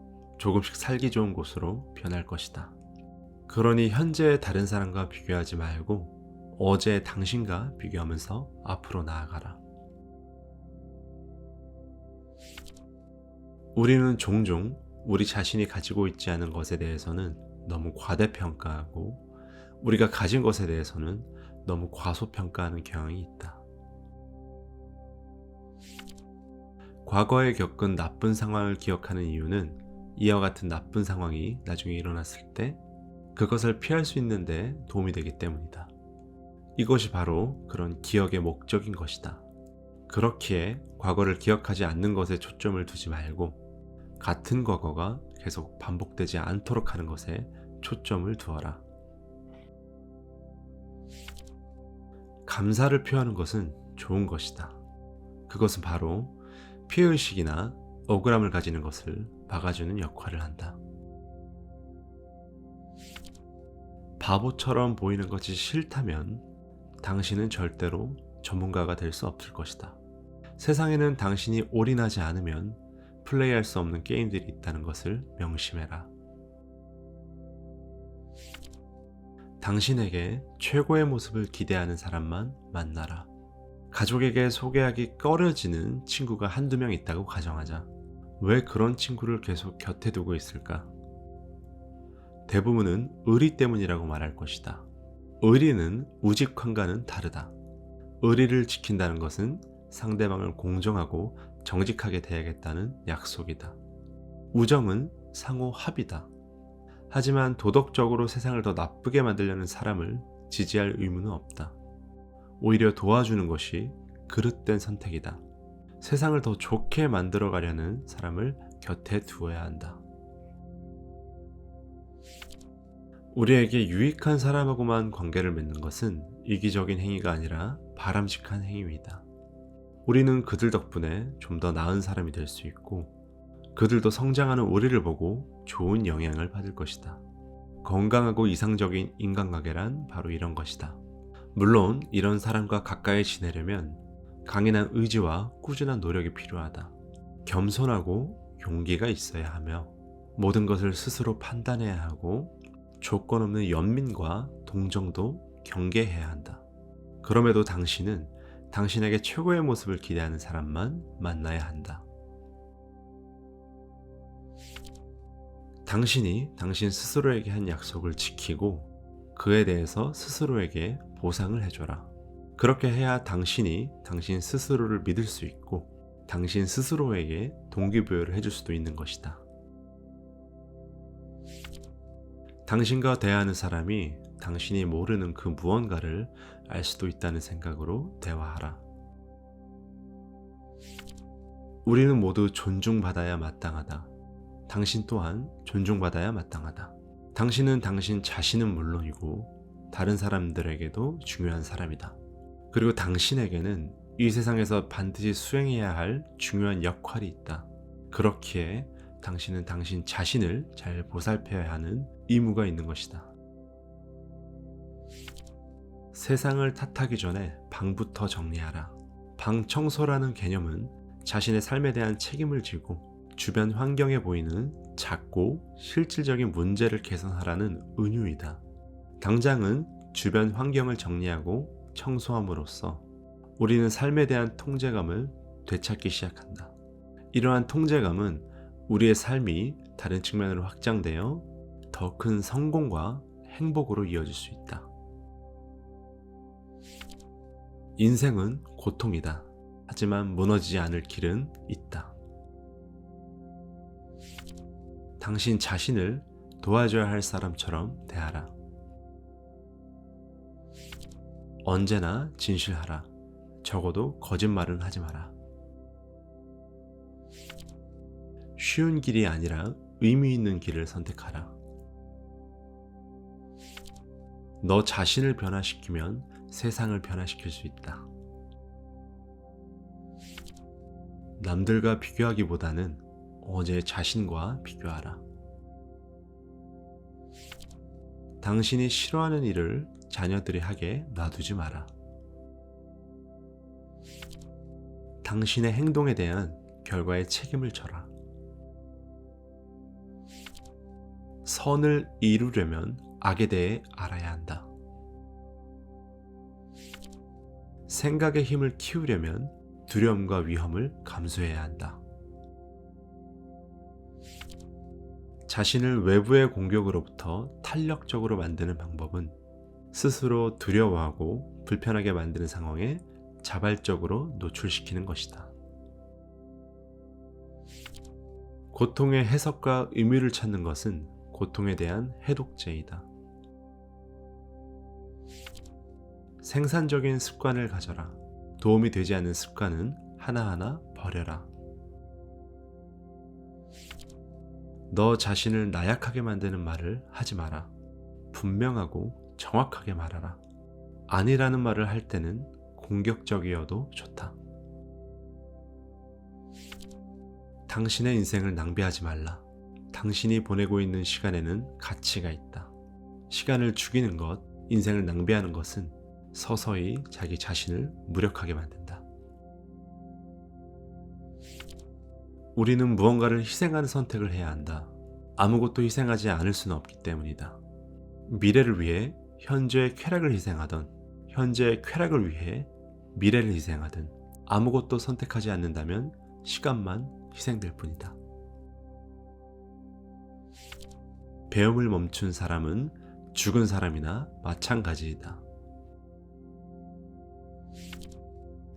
조금씩 살기 좋은 곳으로 변할 것이다. 그러니 현재의 다른 사람과 비교하지 말고 어제의 당신과 비교하면서 앞으로 나아가라. 우리는 종종 우리 자신이 가지고 있지 않은 것에 대해서는 너무 과대평가하고 우리가 가진 것에 대해서는 너무 과소평가하는 경향이 있다. 과거에 겪은 나쁜 상황을 기억하는 이유는 이와 같은 나쁜 상황이 나중에 일어났을 때 그것을 피할 수 있는데 도움이 되기 때문이다. 이것이 바로 그런 기억의 목적인 것이다. 그렇기에 과거를 기억하지 않는 것에 초점을 두지 말고 같은 과거가 계속 반복되지 않도록 하는 것에 초점을 두어라. 감사를 표하는 것은 좋은 것이다. 그것은 바로 피해의식이나 억울함을 가지는 것을 막아주는 역할을 한다. 바보처럼 보이는 것이 싫다면 당신은 절대로 전문가가 될 수 없을 것이다. 세상에는 당신이 올인하지 않으면 플레이할 수 없는 게임들이 있다는 것을 명심해라. 당신에게 최고의 모습을 기대하는 사람만 만나라. 가족에게 소개하기 꺼려지는 친구가 한두 명 있다고 가정하자. 왜 그런 친구를 계속 곁에 두고 있을까? 대부분은 의리 때문이라고 말할 것이다. 의리는 우직함과는 다르다. 의리를 지킨다는 것은 상대방을 공정하고 정직하게 대하겠다는 약속이다. 우정은 상호 합의다. 하지만 도덕적으로 세상을 더 나쁘게 만들려는 사람을 지지할 의무는 없다. 오히려 도와주는 것이 그릇된 선택이다. 세상을 더 좋게 만들어 가려는 사람을 곁에 두어야 한다. 우리에게 유익한 사람하고만 관계를 맺는 것은 이기적인 행위가 아니라 바람직한 행위이다. 우리는 그들 덕분에 좀 더 나은 사람이 될 수 있고 그들도 성장하는 우리를 보고 좋은 영향을 받을 것이다. 건강하고 이상적인 인간관계란 바로 이런 것이다. 물론 이런 사람과 가까이 지내려면 강인한 의지와 꾸준한 노력이 필요하다. 겸손하고 용기가 있어야 하며 모든 것을 스스로 판단해야 하고 조건 없는 연민과 동정도 경계해야 한다. 그럼에도 당신은 당신에게 최고의 모습을 기대하는 사람만 만나야 한다. 당신이 당신 스스로에게 한 약속을 지키고 그에 대해서 스스로에게 보상을 해줘라. 그렇게 해야 당신이 당신 스스로를 믿을 수 있고 당신 스스로에게 동기부여를 해줄 수도 있는 것이다. 당신과 대화하는 사람이 당신이 모르는 그 무언가를 알 수도 있다는 생각으로 대화하라. 우리는 모두 존중받아야 마땅하다. 당신 또한 존중받아야 마땅하다. 당신은 당신 자신은 물론이고 다른 사람들에게도 중요한 사람이다. 그리고 당신에게는 이 세상에서 반드시 수행해야 할 중요한 역할이 있다. 그렇기에 당신은 당신 자신을 잘 보살펴야 하는 의무가 있는 것이다. 세상을 탓하기 전에 방부터 정리하라. 방 청소라는 개념은 자신의 삶에 대한 책임을 지고 주변 환경에 보이는 작고 실질적인 문제를 개선하라는 은유이다. 당장은 주변 환경을 정리하고 청소함으로써 우리는 삶에 대한 통제감을 되찾기 시작한다. 이러한 통제감은 우리의 삶이 다른 측면으로 확장되어 더 큰 성공과 행복으로 이어질 수 있다. 인생은 고통이다. 하지만 무너지지 않을 길은 있다. 당신 자신을 도와줘야 할 사람처럼 대하라. 언제나 진실하라. 적어도 거짓말은 하지 마라. 쉬운 길이 아니라 의미 있는 길을 선택하라. 너 자신을 변화시키면 세상을 변화시킬 수 있다. 남들과 비교하기보다는 어제 자신과 비교하라. 당신이 싫어하는 일을 자녀들이 하게 놔두지 마라. 당신의 행동에 대한 결과에 책임을 져라. 선을 이루려면 악에 대해 알아야 한다. 생각의 힘을 키우려면 두려움과 위험을 감수해야 한다. 자신을 외부의 공격으로부터 탄력적으로 만드는 방법은 스스로 두려워하고 불편하게 만드는 상황에 자발적으로 노출시키는 것이다. 고통의 해석과 의미를 찾는 것은 고통에 대한 해독제이다. 생산적인 습관을 가져라. 도움이 되지 않는 습관은 하나하나 버려라. 너 자신을 나약하게 만드는 말을 하지 마라. 분명하고 정확하게 말하라. 아니라는 말을 할 때는 공격적이어도 좋다. 당신의 인생을 낭비하지 말라. 당신이 보내고 있는 시간에는 가치가 있다. 시간을 죽이는 것, 인생을 낭비하는 것은 서서히 자기 자신을 무력하게 만든다. 우리는 무언가를 희생하는 선택을 해야 한다. 아무것도 희생하지 않을 수는 없기 때문이다. 미래를 위해 현재의 쾌락을 희생하던, 현재의 쾌락을 위해 미래를 희생하든 아무것도 선택하지 않는다면 시간만 희생될 뿐이다. 배움을 멈춘 사람은 죽은 사람이나 마찬가지이다.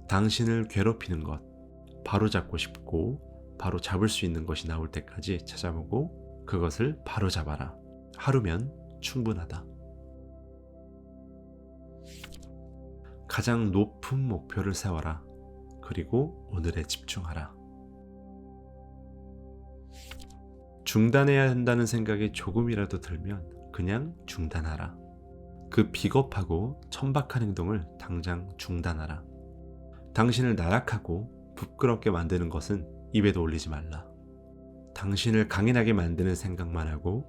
당신을 괴롭히는 것, 바로잡고 싶고 바로 잡을 수 있는 것이 나올 때까지 찾아보고 그것을 바로잡아라. 하루면 충분하다. 가장 높은 목표를 세워라. 그리고 오늘에 집중하라. 중단해야 한다는 생각이 조금이라도 들면 그냥 중단하라. 그 비겁하고 천박한 행동을 당장 중단하라. 당신을 나약하고 부끄럽게 만드는 것은 입에도 올리지 말라. 당신을 강인하게 만드는 생각만 하고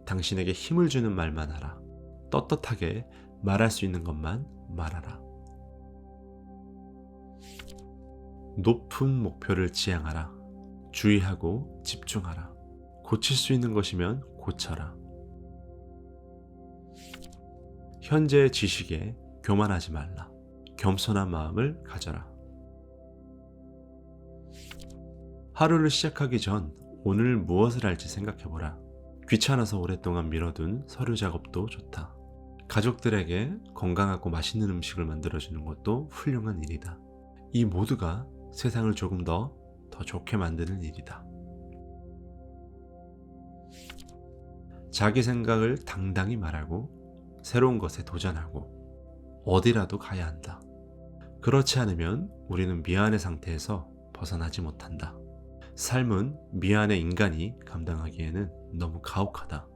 당신에게 힘을 주는 말만 하라. 떳떳하게 말할 수 있는 것만 말하라. 높은 목표를 지향하라. 주의하고 집중하라. 고칠 수 있는 것이면 고쳐라. 현재의 지식에 교만하지 말라. 겸손한 마음을 가져라. 하루를 시작하기 전 오늘 무엇을 할지 생각해보라. 귀찮아서 오랫동안 미뤄둔 서류 작업도 좋다. 가족들에게 건강하고 맛있는 음식을 만들어주는 것도 훌륭한 일이다. 이 모두가 세상을 조금 더 좋게 만드는 일이다. 자기 생각을 당당히 말하고 새로운 것에 도전하고 어디라도 가야 한다. 그렇지 않으면 우리는 미안의 상태에서 벗어나지 못한다. 삶은 미안의 인간이 감당하기에는 너무 가혹하다.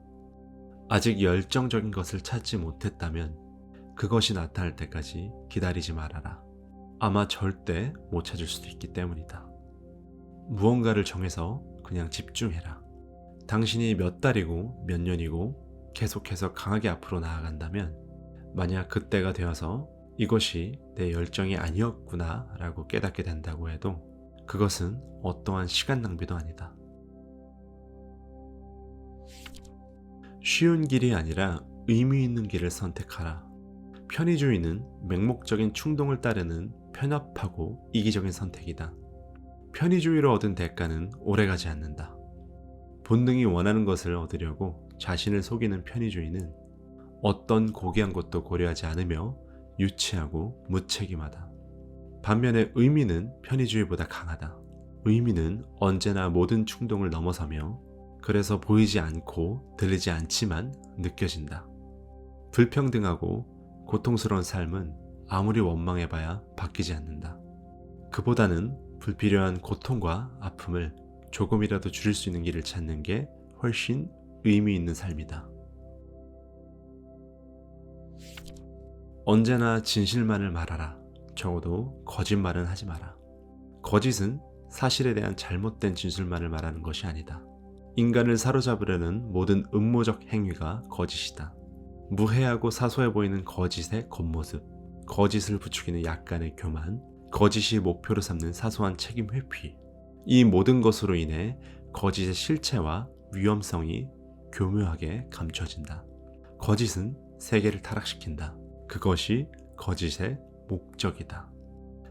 아직 열정적인 것을 찾지 못했다면 그것이 나타날 때까지 기다리지 말아라. 아마 절대 못 찾을 수도 있기 때문이다. 무언가를 정해서 그냥 집중해라. 당신이 몇 달이고 몇 년이고 계속해서 강하게 앞으로 나아간다면 만약 그때가 되어서 이것이 내 열정이 아니었구나 라고 깨닫게 된다고 해도 그것은 어떠한 시간 낭비도 아니다. 쉬운 길이 아니라 의미 있는 길을 선택하라. 편의주의는 맹목적인 충동을 따르는 편협하고 이기적인 선택이다. 편의주의로 얻은 대가는 오래가지 않는다. 본능이 원하는 것을 얻으려고 자신을 속이는 편의주의는 어떤 고귀한 것도 고려하지 않으며 유치하고 무책임하다. 반면에 의미는 편의주의보다 강하다. 의미는 언제나 모든 충동을 넘어서며 그래서 보이지 않고 들리지 않지만 느껴진다. 불평등하고 고통스러운 삶은 아무리 원망해봐야 바뀌지 않는다. 그보다는 불필요한 고통과 아픔을 조금이라도 줄일 수 있는 길을 찾는 게 훨씬 의미 있는 삶이다. 언제나 진실만을 말하라. 적어도 거짓말은 하지 마라. 거짓은 사실에 대한 잘못된 진술만을 말하는 것이 아니다. 인간을 사로잡으려는 모든 음모적 행위가 거짓이다. 무해하고 사소해 보이는 거짓의 겉모습, 거짓을 부추기는 약간의 교만, 거짓이 목표로 삼는 사소한 책임 회피, 이 모든 것으로 인해 거짓의 실체와 위험성이 교묘하게 감춰진다. 거짓은 세계를 타락시킨다. 그것이 거짓의 목적이다.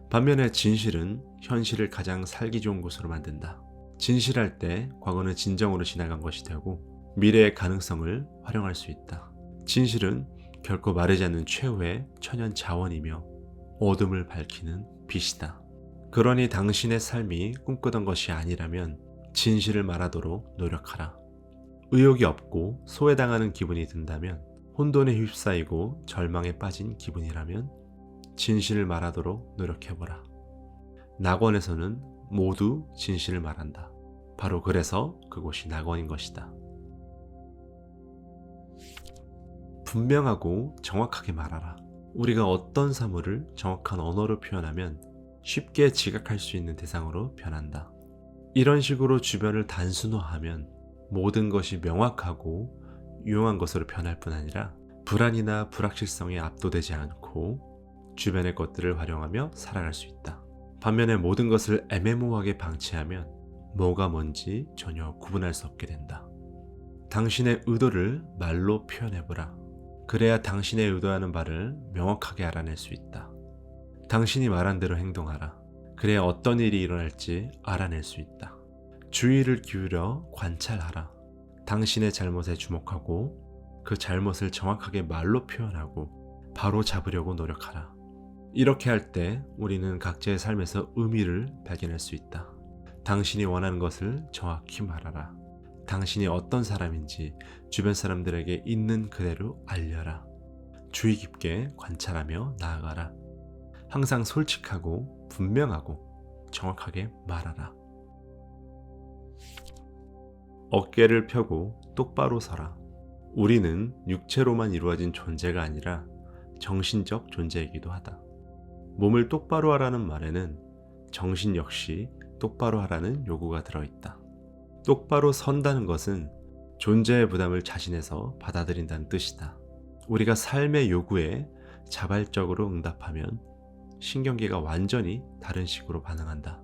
반면에 진실은 현실을 가장 살기 좋은 곳으로 만든다. 진실할 때 과거는 진정으로 지나간 것이 되고 미래의 가능성을 활용할 수 있다. 진실은 결코 마르지 않는 최후의 천연 자원이며 어둠을 밝히는 빛이다. 그러니 당신의 삶이 꿈꾸던 것이 아니라면 진실을 말하도록 노력하라. 의욕이 없고 소외당하는 기분이 든다면, 혼돈에 휩싸이고 절망에 빠진 기분이라면 진실을 말하도록 노력해보라. 낙원에서는 모두 진실을 말한다. 바로 그래서 그곳이 낙원인 것이다. 분명하고 정확하게 말하라. 우리가 어떤 사물을 정확한 언어로 표현하면 쉽게 지각할 수 있는 대상으로 변한다. 이런 식으로 주변을 단순화하면 모든 것이 명확하고 유용한 것으로 변할 뿐 아니라 불안이나 불확실성에 압도되지 않고 주변의 것들을 활용하며 살아갈 수 있다. 반면에 모든 것을 애매모호하게 방치하면 뭐가 뭔지 전혀 구분할 수 없게 된다. 당신의 의도를 말로 표현해보라. 그래야 당신의 의도하는 바를 명확하게 알아낼 수 있다. 당신이 말한 대로 행동하라. 그래야 어떤 일이 일어날지 알아낼 수 있다. 주의를 기울여 관찰하라. 당신의 잘못에 주목하고 그 잘못을 정확하게 말로 표현하고 바로 잡으려고 노력하라. 이렇게 할 때 우리는 각자의 삶에서 의미를 발견할 수 있다. 당신이 원하는 것을 정확히 말하라. 당신이 어떤 사람인지 주변 사람들에게 있는 그대로 알려라. 주의 깊게 관찰하며 나아가라. 항상 솔직하고 분명하고 정확하게 말하라. 어깨를 펴고 똑바로 서라. 우리는 육체로만 이루어진 존재가 아니라 정신적 존재이기도 하다. 몸을 똑바로 하라는 말에는 정신 역시 똑바로 하라는 요구가 들어있다. 똑바로 선다는 것은 존재의 부담을 자신에서 받아들인다는 뜻이다. 우리가 삶의 요구에 자발적으로 응답하면 신경계가 완전히 다른 식으로 반응한다.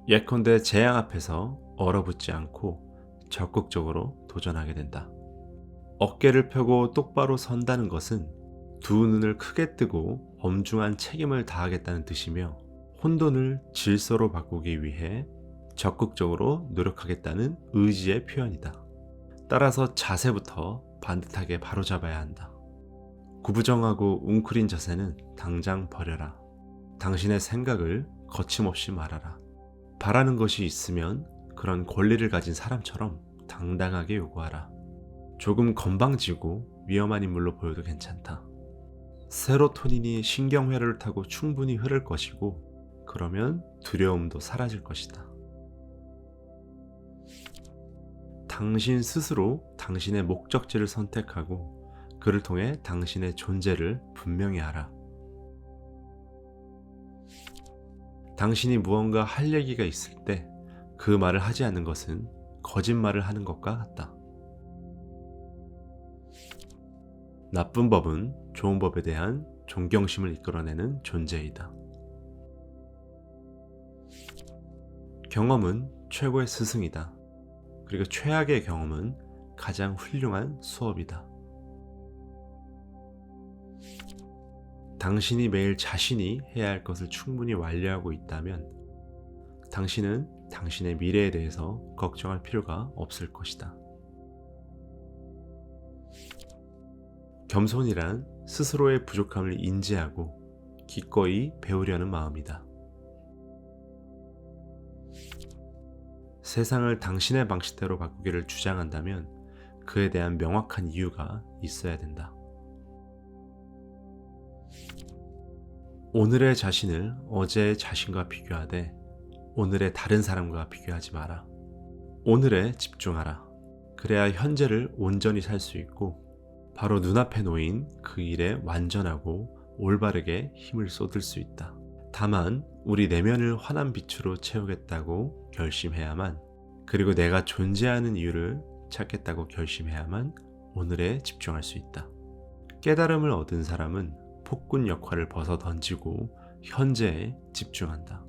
예컨대 재앙 앞에서 얼어붙지 않고 적극적으로 도전하게 된다. 어깨를 펴고 똑바로 선다는 것은 두 눈을 크게 뜨고 엄중한 책임을 다하겠다는 뜻이며 혼돈을 질서로 바꾸기 위해 적극적으로 노력하겠다는 의지의 표현이다. 따라서 자세부터 반듯하게 바로잡아야 한다. 구부정하고 웅크린 자세는 당장 버려라. 당신의 생각을 거침없이 말하라. 바라는 것이 있으면 그런 권리를 가진 사람처럼 당당하게 요구하라. 조금 건방지고 위험한 인물로 보여도 괜찮다. 세로토닌이 신경회로를 타고 충분히 흐를 것이고 그러면 두려움도 사라질 것이다. 당신 스스로 당신의 목적지를 선택하고 그를 통해 당신의 존재를 분명히 하라. 당신이 무언가 할 얘기가 있을 때 그 말을 하지 않는 것은 거짓말을 하는 것과 같다. 나쁜 법은 좋은 법에 대한 존경심을 이끌어내는 존재이다. 경험은 최고의 스승이다. 그리고 최악의 경험은 가장 훌륭한 수업이다. 당신이 매일 자신이 해야 할 것을 충분히 완료하고 있다면 당신은 당신의 미래에 대해서 걱정할 필요가 없을 것이다. 겸손이란 스스로의 부족함을 인지하고 기꺼이 배우려는 마음이다. 세상을 당신의 방식대로 바꾸기를 주장한다면 그에 대한 명확한 이유가 있어야 된다. 오늘의 자신을 어제의 자신과 비교하되 오늘의 다른 사람과 비교하지 마라. 오늘에 집중하라. 그래야 현재를 온전히 살 수 있고 바로 눈앞에 놓인 그 일에 완전하고 올바르게 힘을 쏟을 수 있다. 다만 우리 내면을 환한 빛으로 채우겠다고 결심해야만, 그리고 내가 존재하는 이유를 찾겠다고 결심해야만 오늘에 집중할 수 있다. 깨달음을 얻은 사람은 폭군 역할을 벗어 던지고 현재에 집중한다.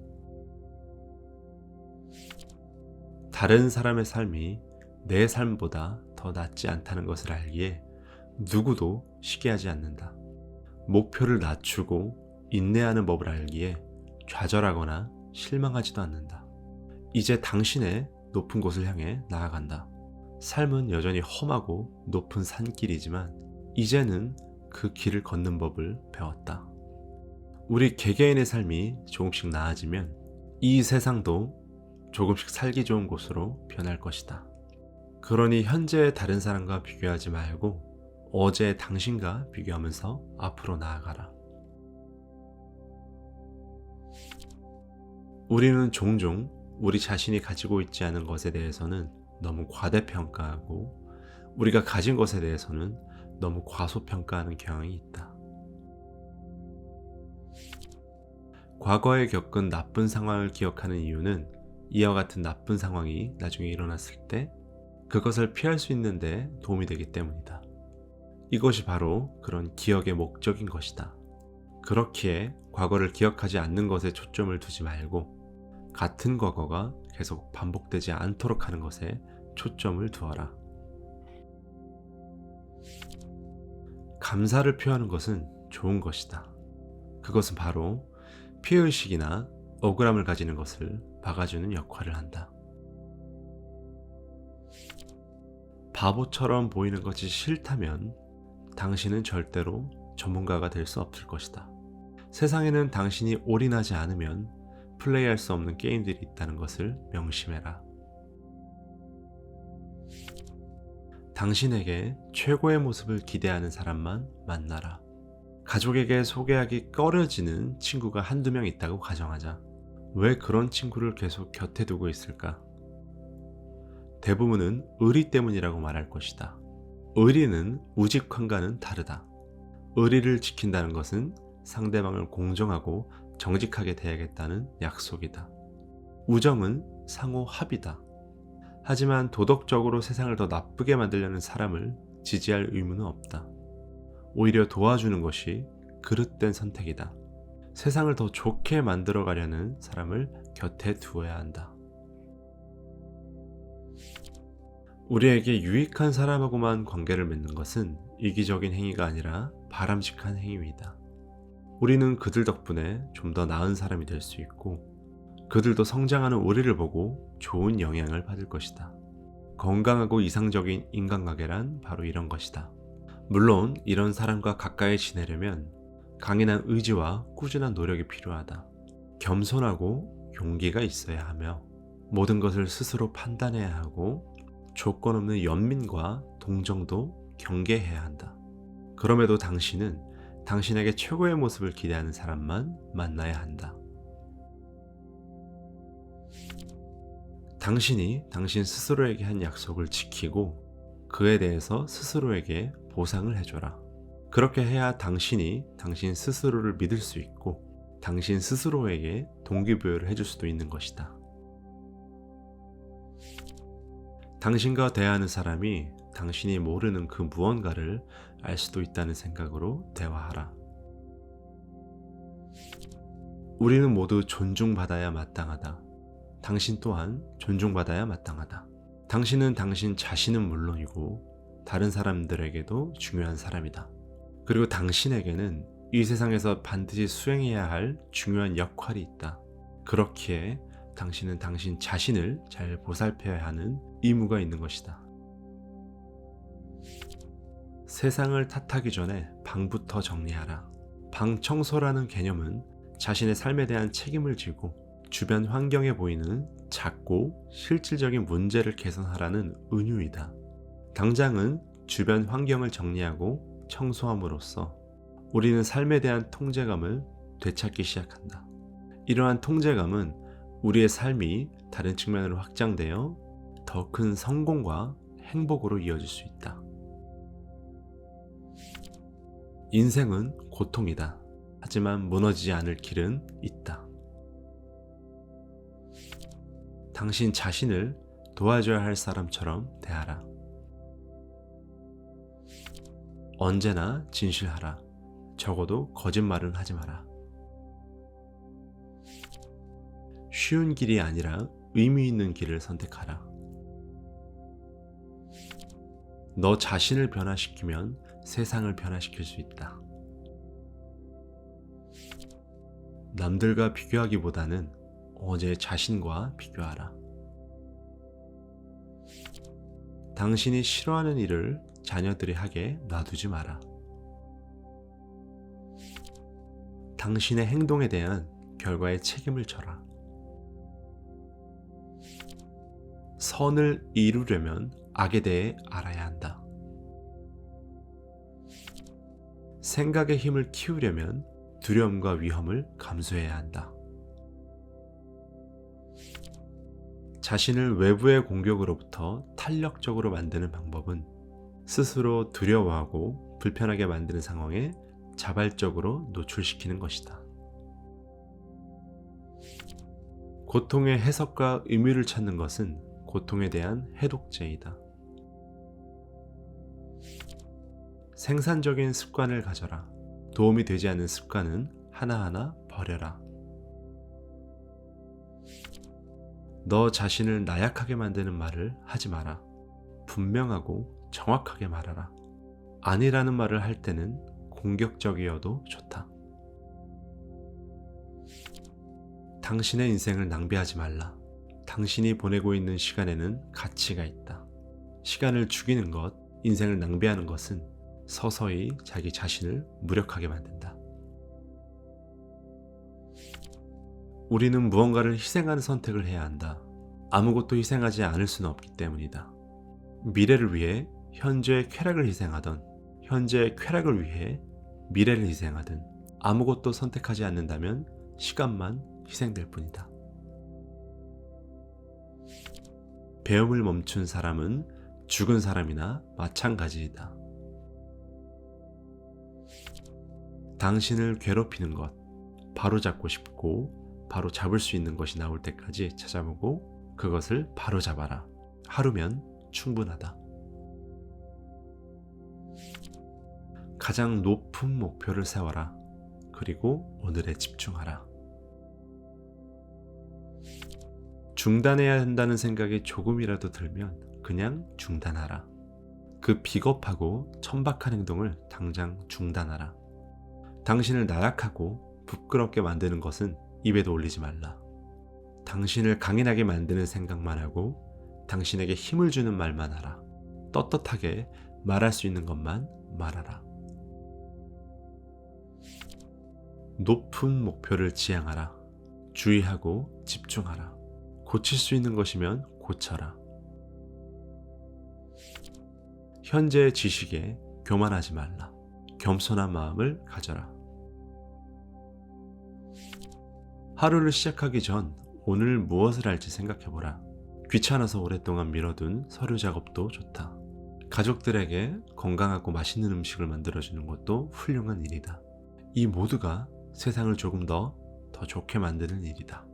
다른 사람의 삶이 내 삶보다 더 낫지 않다는 것을 알기에 누구도 시기하지 않는다. 목표를 낮추고 인내하는 법을 알기에 좌절하거나 실망하지도 않는다. 이제 당신의 높은 곳을 향해 나아간다. 삶은 여전히 험하고 높은 산길이지만 이제는 그 길을 걷는 법을 배웠다. 우리 개개인의 삶이 조금씩 나아지면 이 세상도 조금씩 살기 좋은 곳으로 변할 것이다. 그러니 현재의 다른 사람과 비교하지 말고 어제의 당신과 비교하면서 앞으로 나아가라. 우리는 종종 우리 자신이 가지고 있지 않은 것에 대해서는 너무 과대평가하고 우리가 가진 것에 대해서는 너무 과소평가하는 경향이 있다. 과거에 겪은 나쁜 상황을 기억하는 이유는 이와 같은 나쁜 상황이 나중에 일어났을 때 그것을 피할 수 있는데 도움이 되기 때문이다. 이것이 바로 그런 기억의 목적인 것이다. 그렇기에 과거를 기억하지 않는 것에 초점을 두지 말고 같은 과거가 계속 반복되지 않도록 하는 것에 초점을 두어라. 감사를 표하는 것은 좋은 것이다. 그것은 바로 피해의식이나 억울함을 가지는 것을 막아주는 역할을 한다. 바보처럼 보이는 것이 싫다면 당신은 절대로 전문가가 될 수 없을 것이다. 세상에는 당신이 올인하지 않으면 플레이할 수 없는 게임들이 있다는 것을 명심해라. 당신에게 최고의 모습을 기대하는 사람만 만나라. 가족에게 소개하기 꺼려지는 친구가 한두 명 있다고 가정하자. 왜 그런 친구를 계속 곁에 두고 있을까? 대부분은 의리 때문이라고 말할 것이다. 의리는 우직함과는 다르다. 의리를 지킨다는 것은 상대방을 공정하고 정직하게 대하겠다는 약속이다. 우정은 상호 합의다. 하지만 도덕적으로 세상을 더 나쁘게 만들려는 사람을 지지할 의무는 없다. 오히려 도와주는 것이 그릇된 선택이다. 세상을 더 좋게 만들어 가려는 사람을 곁에 두어야 한다. 우리에게 유익한 사람하고만 관계를 맺는 것은 이기적인 행위가 아니라 바람직한 행위이다. 우리는 그들 덕분에 좀 더 나은 사람이 될 수 있고 그들도 성장하는 우리를 보고 좋은 영향을 받을 것이다. 건강하고 이상적인 인간관계란 바로 이런 것이다. 물론 이런 사람과 가까이 지내려면 강인한 의지와 꾸준한 노력이 필요하다. 겸손하고 용기가 있어야 하며 모든 것을 스스로 판단해야 하고 조건 없는 연민과 동정도 경계해야 한다. 그럼에도 당신은 당신에게 최고의 모습을 기대하는 사람만 만나야 한다. 당신이 당신 스스로에게 한 약속을 지키고 그에 대해서 스스로에게 보상을 해줘라. 그렇게 해야 당신이 당신 스스로를 믿을 수 있고 당신 스스로에게 동기부여를 해줄 수도 있는 것이다. 당신과 대화하는 사람이 당신이 모르는 그 무언가를 알 수도 있다는 생각으로 대화하라. 우리는 모두 존중받아야 마땅하다. 당신 또한 존중받아야 마땅하다. 당신은 당신 자신은 물론이고 다른 사람들에게도 중요한 사람이다. 그리고 당신에게는 이 세상에서 반드시 수행해야 할 중요한 역할이 있다. 그렇기에 당신은 당신 자신을 잘 보살펴야 하는 의무가 있는 것이다. 세상을 탓하기 전에 방부터 정리하라. 방 청소라는 개념은 자신의 삶에 대한 책임을 지고 주변 환경에 보이는 작고 실질적인 문제를 개선하라는 은유이다. 당장은 주변 환경을 정리하고 청소함으로써 우리는 삶에 대한 통제감을 되찾기 시작한다. 이러한 통제감은 우리의 삶이 다른 측면으로 확장되어 더 큰 성공과 행복으로 이어질 수 있다. 인생은 고통이다. 하지만 무너지지 않을 길은 있다. 당신 자신을 도와줘야 할 사람처럼 대하라. 언제나 진실하라. 적어도 거짓말은 하지 마라. 쉬운 길이 아니라 의미 있는 길을 선택하라. 너 자신을 변화시키면 세상을 변화시킬 수 있다. 남들과 비교하기보다는 어제 자신과 비교하라. 당신이 싫어하는 일을 자녀들이 하게 놔두지 마라. 당신의 행동에 대한 결과에 책임을 져라. 선을 이루려면 악에 대해 알아야 한다. 생각의 힘을 키우려면 두려움과 위험을 감수해야 한다. 자신을 외부의 공격으로부터 탄력적으로 만드는 방법은 스스로 두려워하고 불편하게 만드는 상황에 자발적으로 노출시키는 것이다. 고통의 해석과 의미를 찾는 것은 고통에 대한 해독제이다. 생산적인 습관을 가져라. 도움이 되지 않는 습관은 하나하나 버려라. 너 자신을 나약하게 만드는 말을 하지 마라. 분명하고 정확하게 말하라. 아니라는 말을 할 때는 공격적이어도 좋다. 당신의 인생을 낭비하지 말라. 당신이 보내고 있는 시간에는 가치가 있다. 시간을 죽이는 것, 인생을 낭비하는 것은 서서히 자기 자신을 무력하게 만든다. 우리는 무언가를 희생하는 선택을 해야 한다. 아무것도 희생하지 않을 수는 없기 때문이다. 미래를 위해 현재의 쾌락을 희생하던, 현재의 쾌락을 위해 미래를 희생하든 아무것도 선택하지 않는다면 시간만 희생될 뿐이다. 배움을 멈춘 사람은 죽은 사람이나 마찬가지이다. 당신을 괴롭히는 것, 바로잡고 싶고 바로 잡을 수 있는 것이 나올 때까지 찾아보고 그것을 바로잡아라. 하루면 충분하다. 가장 높은 목표를 세워라. 그리고 오늘에 집중하라. 중단해야 한다는 생각이 조금이라도 들면 그냥 중단하라. 그 비겁하고 천박한 행동을 당장 중단하라. 당신을 나약하고 부끄럽게 만드는 것은 입에도 올리지 말라. 당신을 강인하게 만드는 생각만 하고 당신에게 힘을 주는 말만 하라. 떳떳하게 말할 수 있는 것만 말하라. 높은 목표를 지향하라. 주의하고 집중하라. 고칠 수 있는 것이면 고쳐라. 현재의 지식에 교만하지 말라. 겸손한 마음을 가져라. 하루를 시작하기 전 오늘 무엇을 할지 생각해보라. 귀찮아서 오랫동안 미뤄둔 서류 작업도 좋다. 가족들에게 건강하고 맛있는 음식을 만들어주는 것도 훌륭한 일이다. 이 모두가 세상을 조금 더 좋게 만드는 일이다.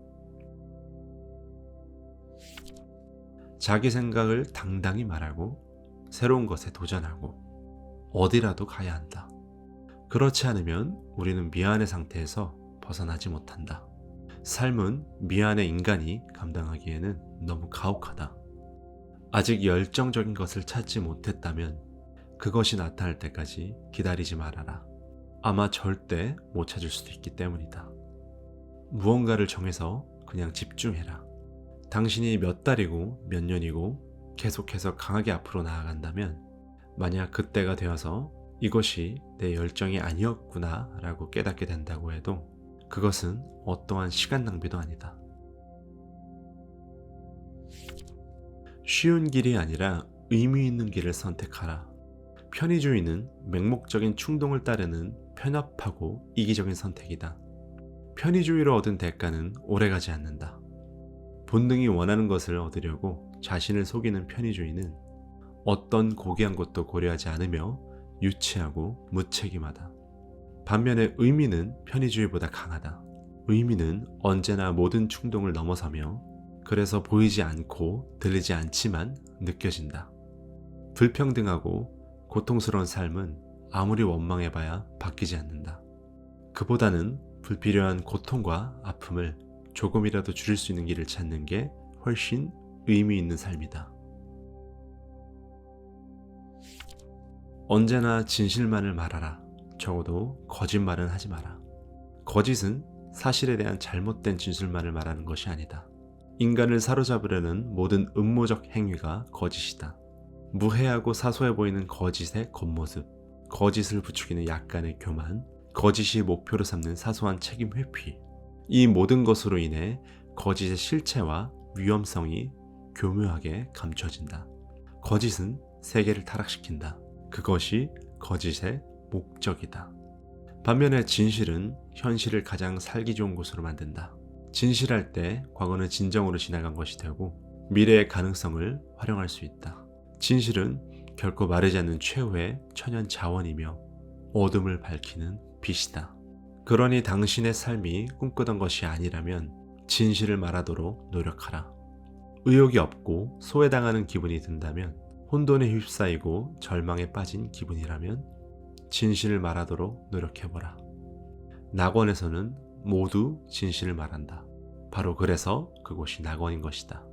자기 생각을 당당히 말하고 새로운 것에 도전하고 어디라도 가야 한다. 그렇지 않으면 우리는 미안의 상태에서 벗어나지 못한다. 삶은 미안의 인간이 감당하기에는 너무 가혹하다. 아직 열정적인 것을 찾지 못했다면 그것이 나타날 때까지 기다리지 말아라. 아마 절대 못 찾을 수도 있기 때문이다. 무언가를 정해서 그냥 집중해라. 당신이 몇 달이고 몇 년이고 계속해서 강하게 앞으로 나아간다면 만약 그때가 되어서 이것이 내 열정이 아니었구나 라고 깨닫게 된다고 해도 그것은 어떠한 시간 낭비도 아니다. 쉬운 길이 아니라 의미 있는 길을 선택하라. 편의주의는 맹목적인 충동을 따르는 편협하고 이기적인 선택이다. 편의주의로 얻은 대가는 오래가지 않는다. 본능이 원하는 것을 얻으려고 자신을 속이는 편의주의는 어떤 고귀한 것도 고려하지 않으며 유치하고 무책임하다. 반면에 의미는 편의주의보다 강하다. 의미는 언제나 모든 충동을 넘어서며 그래서 보이지 않고 들리지 않지만 느껴진다. 불평등하고 고통스러운 삶은 아무리 원망해봐야 바뀌지 않는다. 그보다는 불필요한 고통과 아픔을 조금이라도 줄일 수 있는 길을 찾는 게 훨씬 의미 있는 삶이다. 언제나 진실만을 말하라. 적어도 거짓말은 하지 마라. 거짓은 사실에 대한 잘못된 진술만을 말하는 것이 아니다. 인간을 사로잡으려는 모든 음모적 행위가 거짓이다. 무해하고 사소해 보이는 거짓의 겉모습, 거짓을 부추기는 약간의 교만, 거짓이 목표로 삼는 사소한 책임 회피, 이 모든 것으로 인해 거짓의 실체와 위험성이 교묘하게 감춰진다. 거짓은 세계를 타락시킨다. 그것이 거짓의 목적이다. 반면에 진실은 현실을 가장 살기 좋은 곳으로 만든다. 진실할 때 과거는 진정으로 지나간 것이 되고 미래의 가능성을 활용할 수 있다. 진실은 결코 마르지 않는 최후의 천연 자원이며 어둠을 밝히는 빛이다. 그러니 당신의 삶이 꿈꾸던 것이 아니라면 진실을 말하도록 노력하라. 의욕이 없고 소외당하는 기분이 든다면, 혼돈에 휩싸이고 절망에 빠진 기분이라면 진실을 말하도록 노력해보라. 낙원에서는 모두 진실을 말한다. 바로 그래서 그곳이 낙원인 것이다.